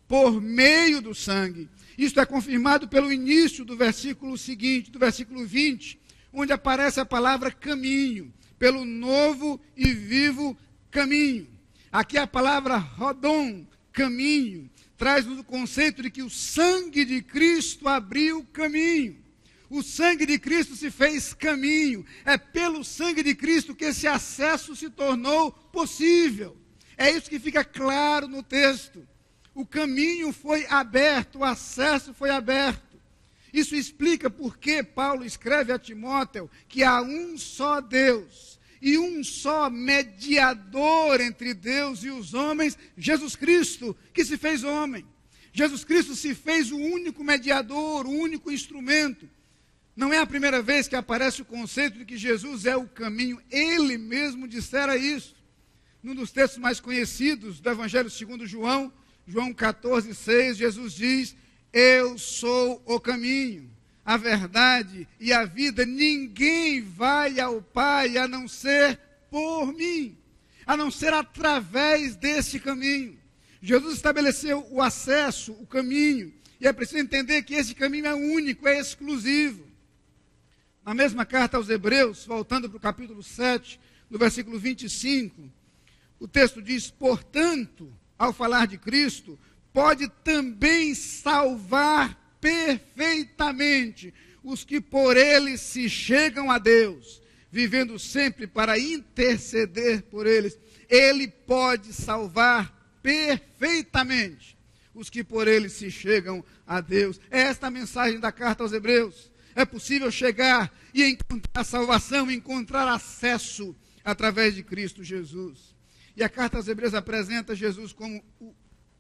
por meio do sangue, isso é confirmado pelo início do versículo seguinte, do versículo 20, onde aparece a palavra caminho, pelo novo e vivo caminho. Aqui a palavra rodom, caminho, traz-nos o conceito de que o sangue de Cristo abriu caminho. O sangue de Cristo se fez caminho. É pelo sangue de Cristo que esse acesso se tornou possível. É isso que fica claro no texto. O caminho foi aberto, o acesso foi aberto. Isso explica por que Paulo escreve a Timóteo que há um só Deus e um só mediador entre Deus e os homens, Jesus Cristo, que se fez homem. Jesus Cristo se fez o único mediador, o único instrumento. Não é a primeira vez que aparece o conceito de que Jesus é o caminho. Ele mesmo dissera isso. Num dos textos mais conhecidos do Evangelho segundo João, João 14:6, Jesus diz, eu sou o caminho, a verdade e a vida. Ninguém vai ao Pai a não ser por mim, a não ser através desse caminho. Jesus estabeleceu o acesso, o caminho, e é preciso entender que esse caminho é único, é exclusivo. Na mesma carta aos Hebreus, voltando para o capítulo 7, no versículo 25, o texto diz, portanto, ao falar de Cristo, pode também salvar perfeitamente os que por ele se chegam a Deus, vivendo sempre para interceder por eles. Ele pode salvar perfeitamente os que por ele se chegam a Deus. É esta a mensagem da carta aos Hebreus. É possível chegar e encontrar salvação, encontrar acesso através de Cristo Jesus. E a carta aos Hebreus apresenta Jesus como o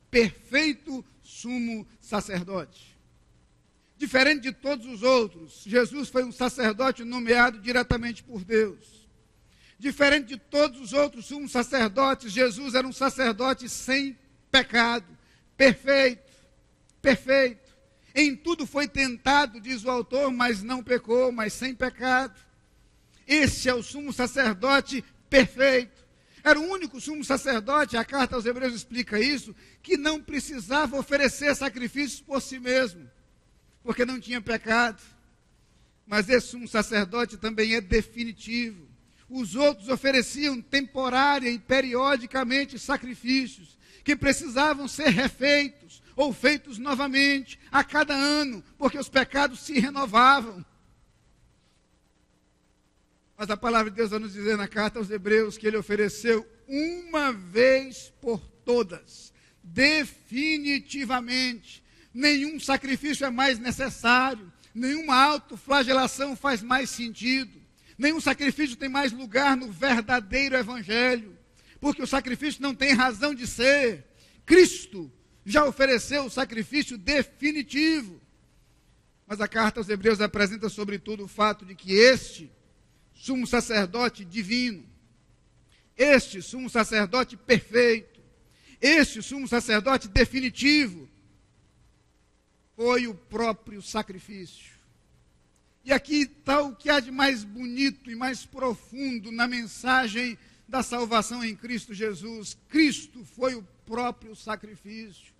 perfeito sumo sacerdote. Diferente de todos os outros, Jesus foi um sacerdote nomeado diretamente por Deus. Diferente de todos os outros sumos sacerdotes, Jesus era um sacerdote sem pecado, perfeito, perfeito. Em tudo foi tentado, diz o autor, mas não pecou, mas sem pecado. Esse é o sumo sacerdote perfeito. Era o único sumo sacerdote, a carta aos Hebreus explica isso, que não precisava oferecer sacrifícios por si mesmo, porque não tinha pecado. Mas esse sumo sacerdote também é definitivo. Os outros ofereciam temporária e periodicamente sacrifícios, que precisavam ser refeitos ou feitos novamente a cada ano, porque os pecados se renovavam. Mas a palavra de Deus vai nos dizer na carta aos Hebreus que ele ofereceu uma vez por todas, definitivamente. Nenhum sacrifício é mais necessário, nenhuma autoflagelação faz mais sentido, nenhum sacrifício tem mais lugar no verdadeiro evangelho, porque o sacrifício não tem razão de ser. Cristo já ofereceu o sacrifício definitivo. Mas a carta aos Hebreus apresenta sobretudo o fato de que este sumo sacerdote divino, este sumo sacerdote perfeito, este sumo sacerdote definitivo, foi o próprio sacrifício. E aqui está o que há de mais bonito e mais profundo na mensagem da salvação em Cristo Jesus. Cristo foi o próprio sacrifício.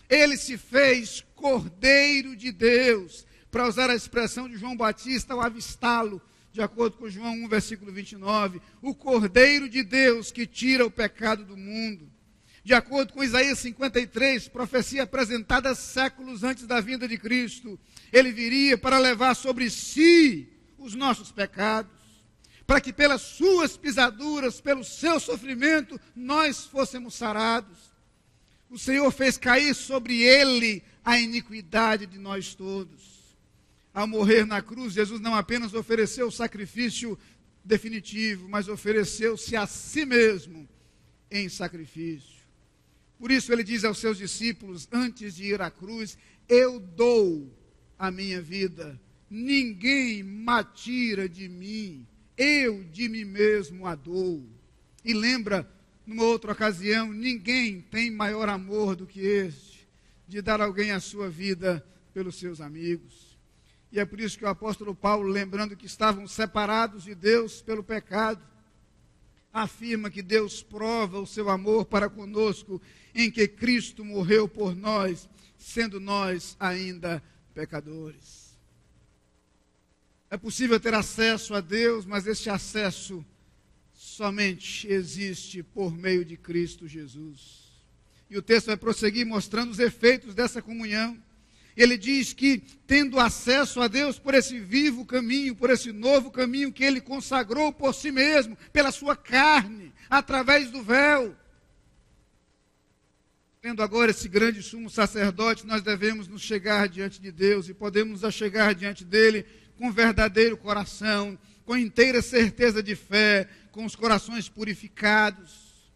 Ele se fez Cordeiro de Deus, para usar a expressão de João Batista ao avistá-lo, de acordo com João 1, versículo 29, o Cordeiro de Deus que tira o pecado do mundo. De acordo com Isaías 53, profecia apresentada séculos antes da vinda de Cristo, ele viria para levar sobre si os nossos pecados, para que pelas suas pisaduras, pelo seu sofrimento, nós fôssemos sarados. O Senhor fez cair sobre ele a iniquidade de nós todos. Ao morrer na cruz, Jesus não apenas ofereceu o sacrifício definitivo, mas ofereceu-se a si mesmo em sacrifício. Por isso ele diz aos seus discípulos, antes de ir à cruz, eu dou a minha vida, ninguém me tira de mim, eu de mim mesmo a dou. E lembra, numa outra ocasião, ninguém tem maior amor do que este, de dar alguém a sua vida pelos seus amigos. E é por isso que o apóstolo Paulo, lembrando que estavam separados de Deus pelo pecado, afirma que Deus prova o seu amor para conosco, em que Cristo morreu por nós, sendo nós ainda pecadores. É possível ter acesso a Deus, mas esse acesso somente existe por meio de Cristo Jesus. E o texto vai prosseguir mostrando os efeitos dessa comunhão. Ele diz que, tendo acesso a Deus por esse vivo caminho, por esse novo caminho que ele consagrou por si mesmo, pela sua carne, através do véu. Tendo agora esse grande sumo sacerdote, nós devemos nos chegar diante de Deus e podemos nos chegar diante dele com verdadeiro coração, com inteira certeza de fé, com os corações purificados.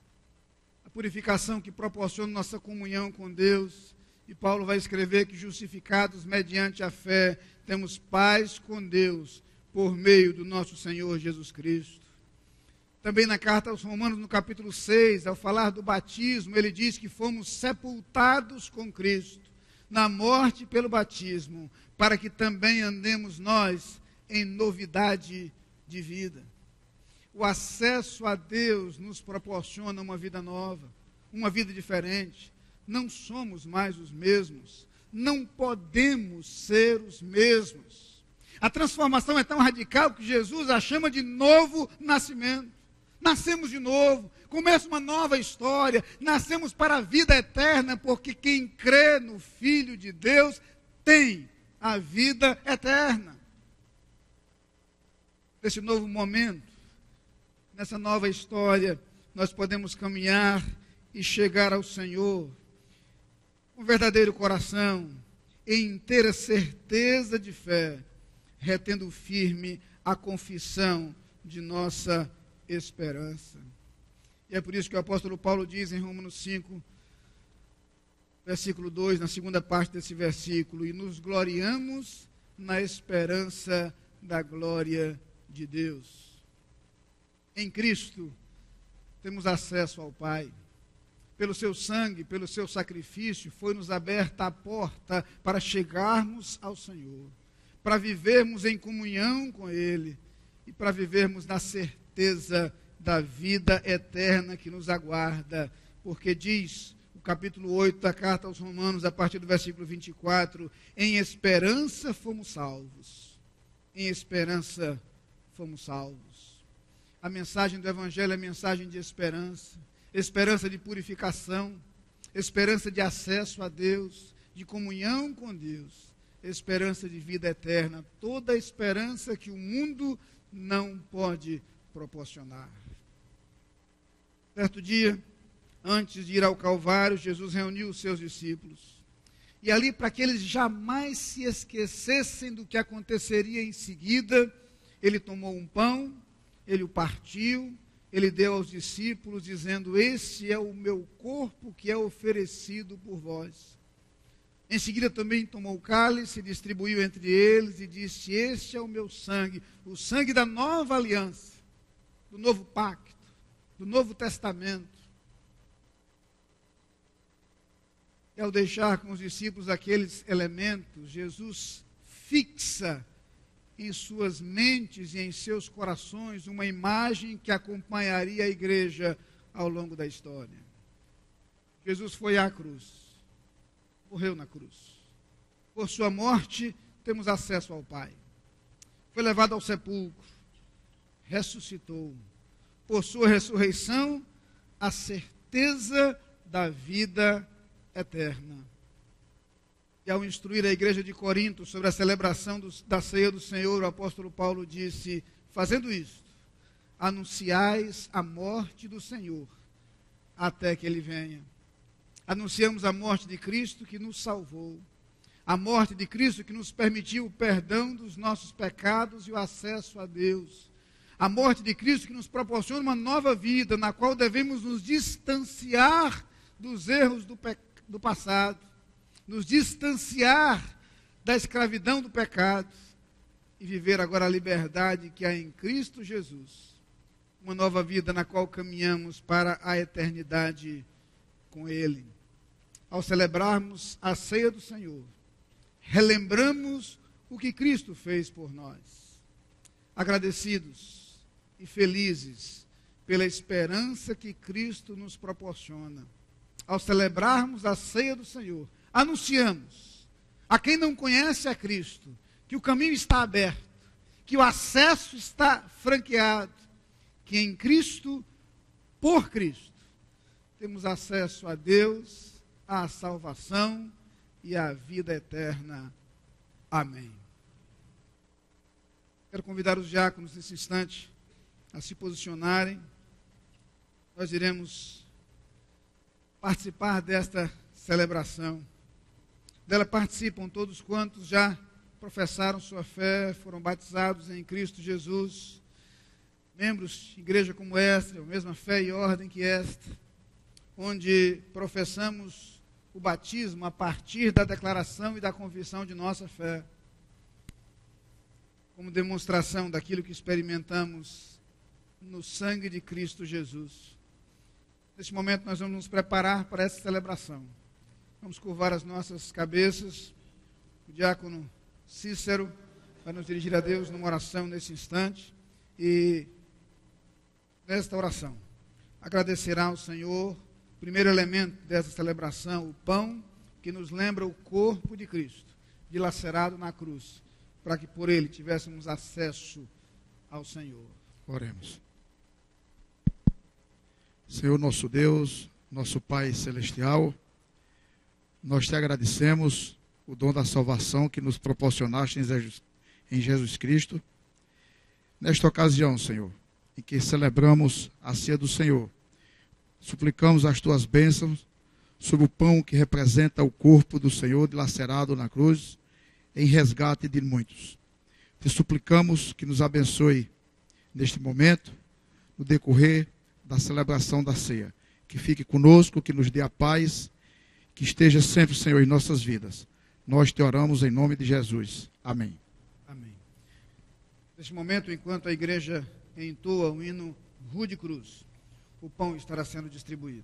A purificação que proporciona nossa comunhão com Deus. E Paulo vai escrever que justificados mediante a fé, temos paz com Deus por meio do nosso Senhor Jesus Cristo. Também na carta aos Romanos, no capítulo 6, ao falar do batismo, ele diz que fomos sepultados com Cristo, na morte pelo batismo, para que também andemos nós em novidade de vida. O acesso a Deus nos proporciona uma vida nova, uma vida diferente. Não somos mais os mesmos, não podemos ser os mesmos. A transformação é tão radical que Jesus a chama de novo nascimento. Nascemos de novo, começa uma nova história, nascemos para a vida eterna, porque quem crê no Filho de Deus tem a vida eterna. Nesse novo momento, nessa nova história, nós podemos caminhar e chegar ao Senhor com verdadeiro coração, em inteira certeza de fé, retendo firme a confissão de nossa esperança. E é por isso que o apóstolo Paulo diz em Romanos 5, versículo 2, na segunda parte desse versículo, e nos gloriamos na esperança da glória de Deus. Em Cristo, temos acesso ao Pai. Pelo seu sangue, pelo seu sacrifício, foi-nos aberta a porta para chegarmos ao Senhor, para vivermos em comunhão com Ele e para vivermos na certeza da vida eterna que nos aguarda, porque diz o capítulo 8 da carta aos Romanos, a partir do versículo 24, em esperança fomos salvos. Em esperança fomos salvos. A mensagem do Evangelho é mensagem de esperança, esperança de purificação, esperança de acesso a Deus, de comunhão com Deus, esperança de vida eterna, toda a esperança que o mundo não pode proporcionar. Certo dia, antes de ir ao Calvário, Jesus reuniu os seus discípulos. E ali, para que eles jamais se esquecessem do que aconteceria em seguida, ele tomou um pão, ele o partiu, ele deu aos discípulos, dizendo: este é o meu corpo que é oferecido por vós. Em seguida também tomou o cálice, distribuiu entre eles e disse: este é o meu sangue, o sangue da nova aliança, do novo pacto, do Novo Testamento. E ao deixar com os discípulos aqueles elementos, Jesus fixa em suas mentes e em seus corações uma imagem que acompanharia a igreja ao longo da história. Jesus foi à cruz, morreu na cruz. Por sua morte, temos acesso ao Pai. Foi levado ao sepulcro, ressuscitou. Por sua ressurreição, a certeza da vida eterna. E ao instruir a igreja de Corinto sobre a celebração da ceia do Senhor, o apóstolo Paulo disse: fazendo isto, anunciais a morte do Senhor, até que ele venha. Anunciamos a morte de Cristo que nos salvou, a morte de Cristo que nos permitiu o perdão dos nossos pecados e o acesso a Deus, a morte de Cristo que nos proporciona uma nova vida, na qual devemos nos distanciar dos erros do passado, nos distanciar da escravidão do pecado e viver agora a liberdade que há em Cristo Jesus, uma nova vida na qual caminhamos para a eternidade com Ele. Ao celebrarmos a ceia do Senhor, relembramos o que Cristo fez por nós, agradecidos e felizes pela esperança que Cristo nos proporciona. Ao celebrarmos a ceia do Senhor, anunciamos a quem não conhece a Cristo que o caminho está aberto, que o acesso está franqueado, que em Cristo, por Cristo, temos acesso a Deus, à salvação e à vida eterna. Amém. Quero convidar os diáconos nesse instante a se posicionarem. Nós iremos participar desta celebração. Dela participam todos quantos já professaram sua fé, foram batizados em Cristo Jesus, membros de igreja como esta, a mesma fé e ordem que esta, onde professamos o batismo a partir da declaração e da confissão de nossa fé, como demonstração daquilo que experimentamos no sangue de Cristo Jesus. Neste momento nós vamos nos preparar para essa celebração. Vamos curvar as nossas cabeças. O diácono Cícero vai nos dirigir a Deus numa oração nesse instante. E nesta oração agradecerá ao Senhor o primeiro elemento dessa celebração, o pão, que nos lembra o corpo de Cristo, dilacerado na cruz, para que por ele tivéssemos acesso ao Senhor. Oremos. Senhor nosso Deus, nosso Pai Celestial, nós te agradecemos o dom da salvação que nos proporcionaste em Jesus Cristo. Nesta ocasião, Senhor, em que celebramos a ceia do Senhor, suplicamos as tuas bênçãos sobre o pão que representa o corpo do Senhor dilacerado na cruz, em resgate de muitos. Te suplicamos que nos abençoe neste momento, no decorrer da celebração da ceia. Que fique conosco, que nos dê a paz, que esteja sempre, Senhor, em nossas vidas. Nós te oramos em nome de Jesus. Amém. Amém. Neste momento, enquanto a igreja entoa o hino Rude Cruz. O pão estará sendo distribuído.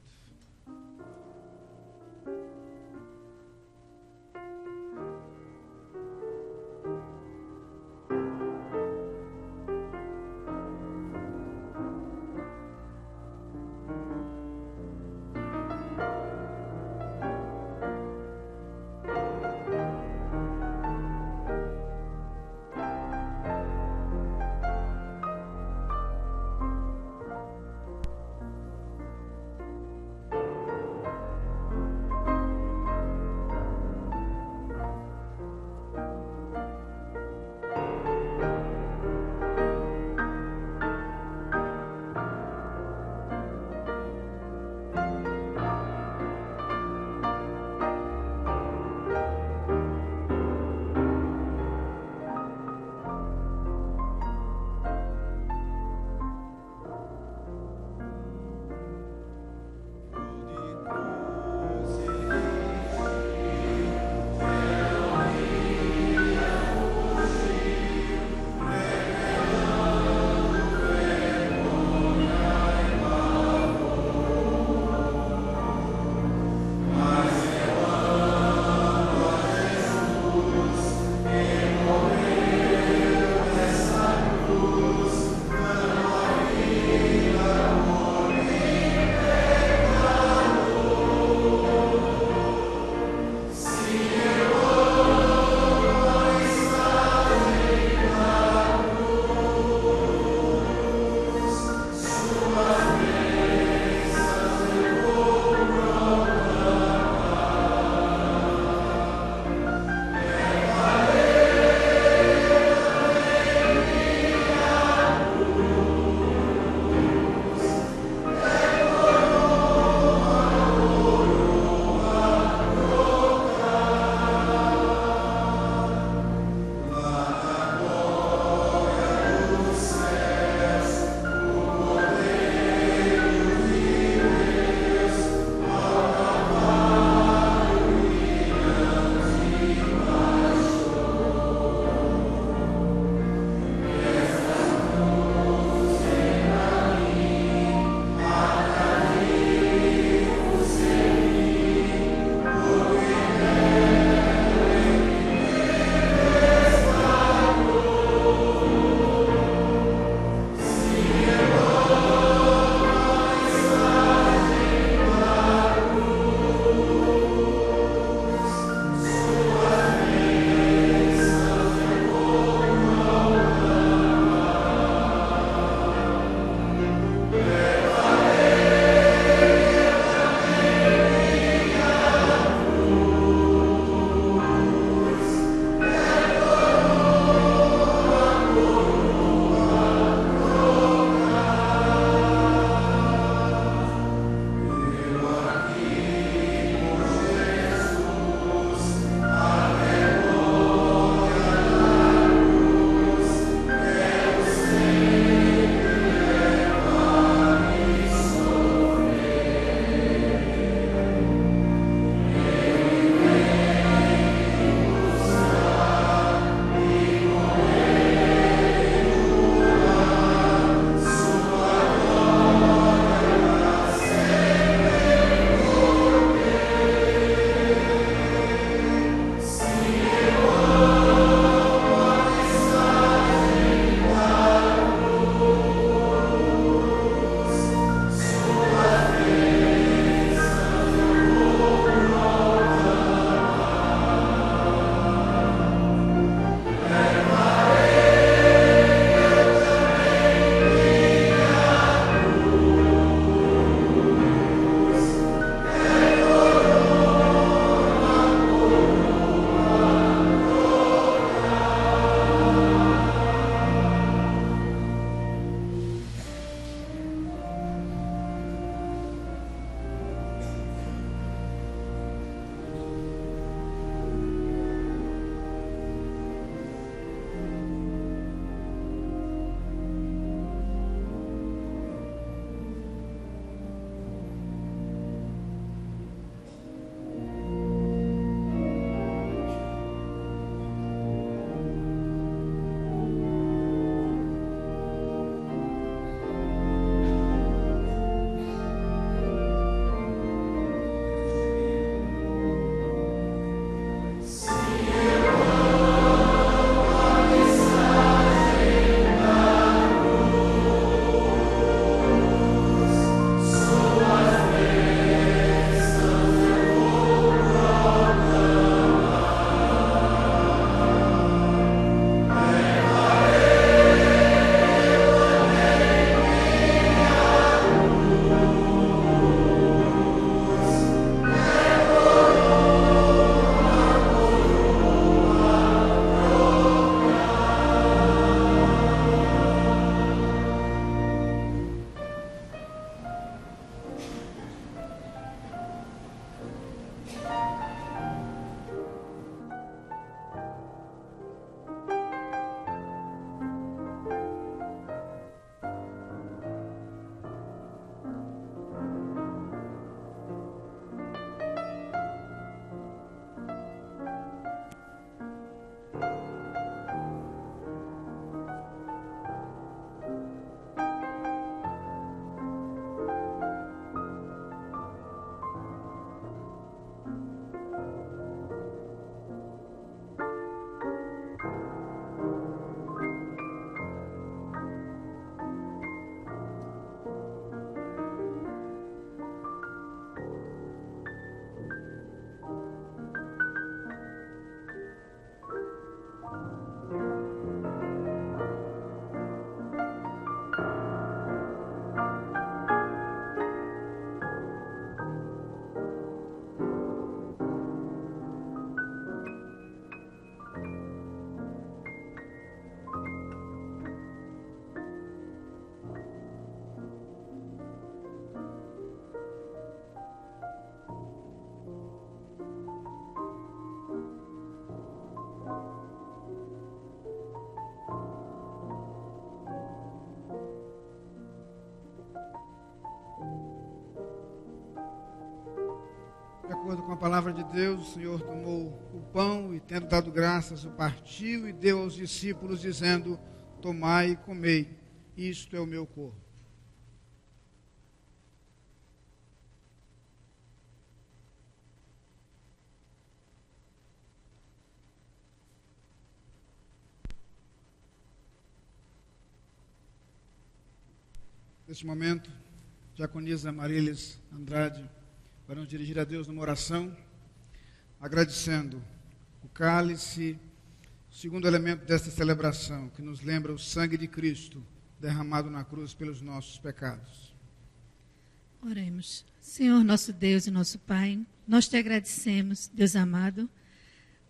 acordo com a palavra de Deus, o Senhor tomou o pão e, tendo dado graças, o partiu e deu aos discípulos, dizendo: tomai e comei, isto é o meu corpo. Neste momento, diaconisa Marílias Andrade vai nos dirigir a Deus numa oração, agradecendo o cálice, o segundo elemento desta celebração, que nos lembra o sangue de Cristo derramado na cruz pelos nossos pecados. Oremos. Senhor, nosso Deus e nosso Pai, nós te agradecemos, Deus amado,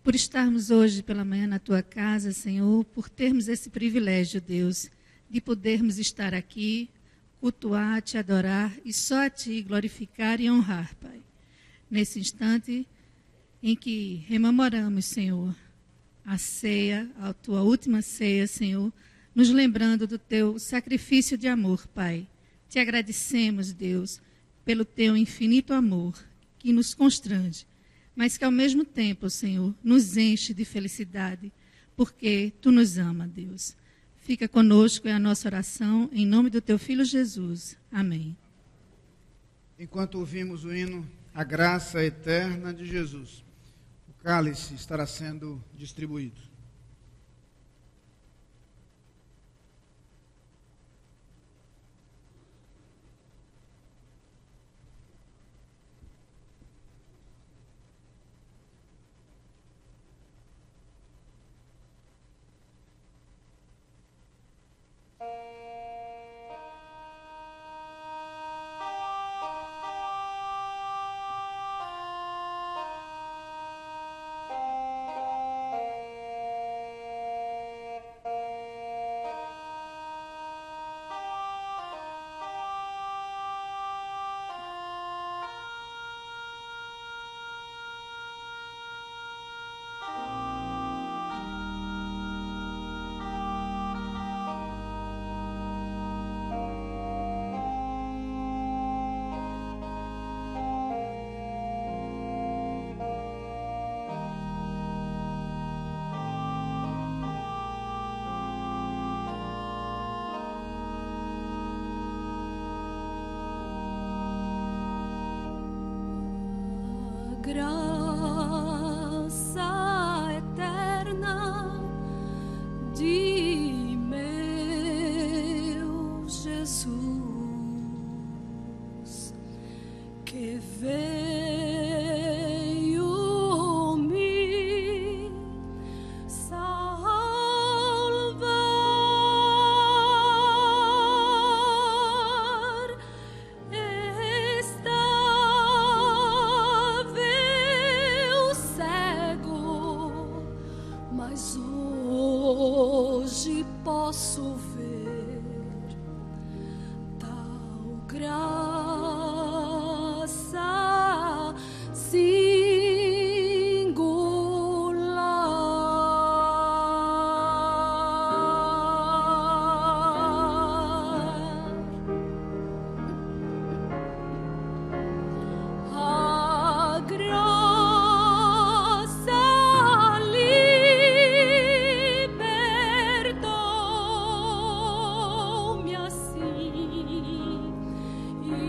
por estarmos hoje pela manhã na tua casa, Senhor, por termos esse privilégio, Deus, de podermos estar aqui, cultuar, te adorar e só a ti glorificar e honrar, Pai. Nesse instante em que rememoramos, Senhor, a ceia, a tua última ceia, Senhor, nos lembrando do teu sacrifício de amor, Pai. Te agradecemos, Deus, pelo teu infinito amor que nos constrange, mas que ao mesmo tempo, Senhor, nos enche de felicidade, porque tu nos ama, Deus. Fica conosco, é a nossa oração, em nome do teu Filho Jesus. Amém. Enquanto ouvimos o hino A Graça Eterna de Jesus, o cálice estará sendo distribuído. Graça eterna de meu Jesus, que veio me salvar, mas hoje posso ver tal graça singular. A graça libertou-me assim, e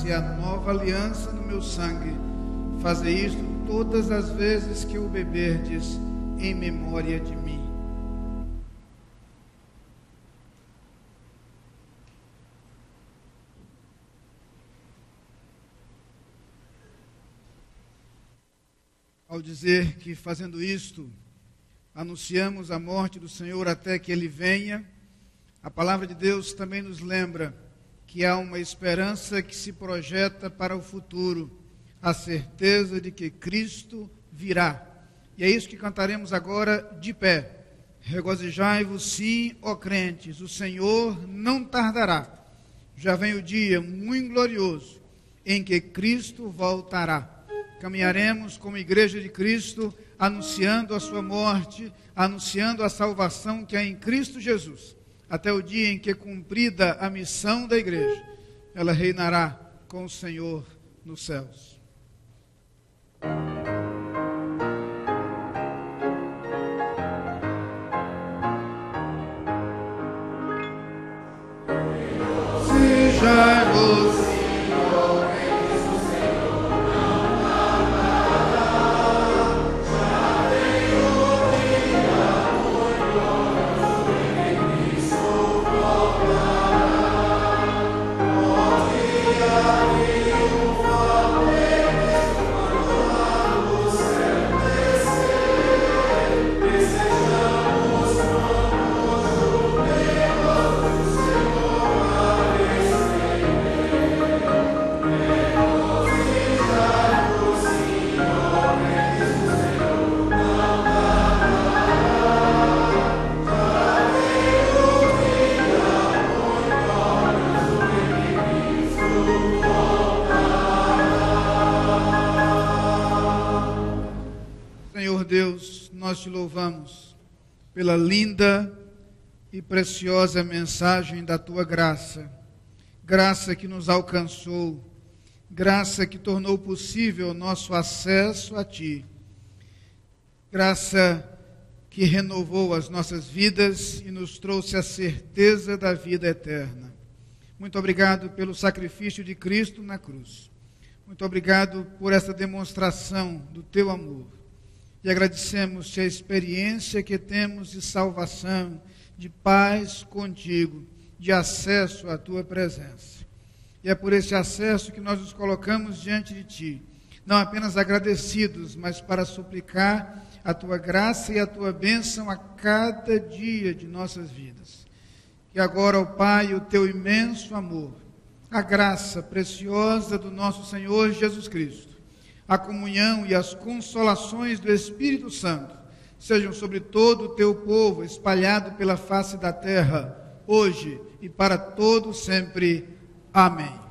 e a nova aliança no meu sangue. Fazei isto todas as vezes que o beberdes, em memória de mim. Ao dizer que, fazendo isto, anunciamos a morte do Senhor até que Ele venha, a palavra de Deus também nos lembra que há uma esperança que se projeta para o futuro, a certeza de que Cristo virá. E é isso que cantaremos agora de pé. Regozijai-vos sim, ó crentes, o Senhor não tardará. Já vem o dia muito glorioso em que Cristo voltará. Caminharemos como Igreja de Cristo, anunciando a sua morte, anunciando a salvação que há em Cristo Jesus, até o dia em que, cumprida a missão da Igreja, ela reinará com o Senhor nos céus. Sejai-vos Deus, nós te louvamos pela linda e preciosa mensagem da tua graça, graça que nos alcançou, graça que tornou possível o nosso acesso a ti, graça que renovou as nossas vidas e nos trouxe a certeza da vida eterna. Muito obrigado pelo sacrifício de Cristo na cruz. Muito obrigado por essa demonstração do teu amor. E agradecemos-te a experiência que temos de salvação, de paz contigo, de acesso à tua presença. E é por esse acesso que nós nos colocamos diante de ti, não apenas agradecidos, mas para suplicar a tua graça e a tua bênção a cada dia de nossas vidas. Que agora, ó Pai, o teu imenso amor, a graça preciosa do nosso Senhor Jesus Cristo, a comunhão e as consolações do Espírito Santo sejam sobre todo o teu povo espalhado pela face da terra, hoje e para todo sempre. Amém.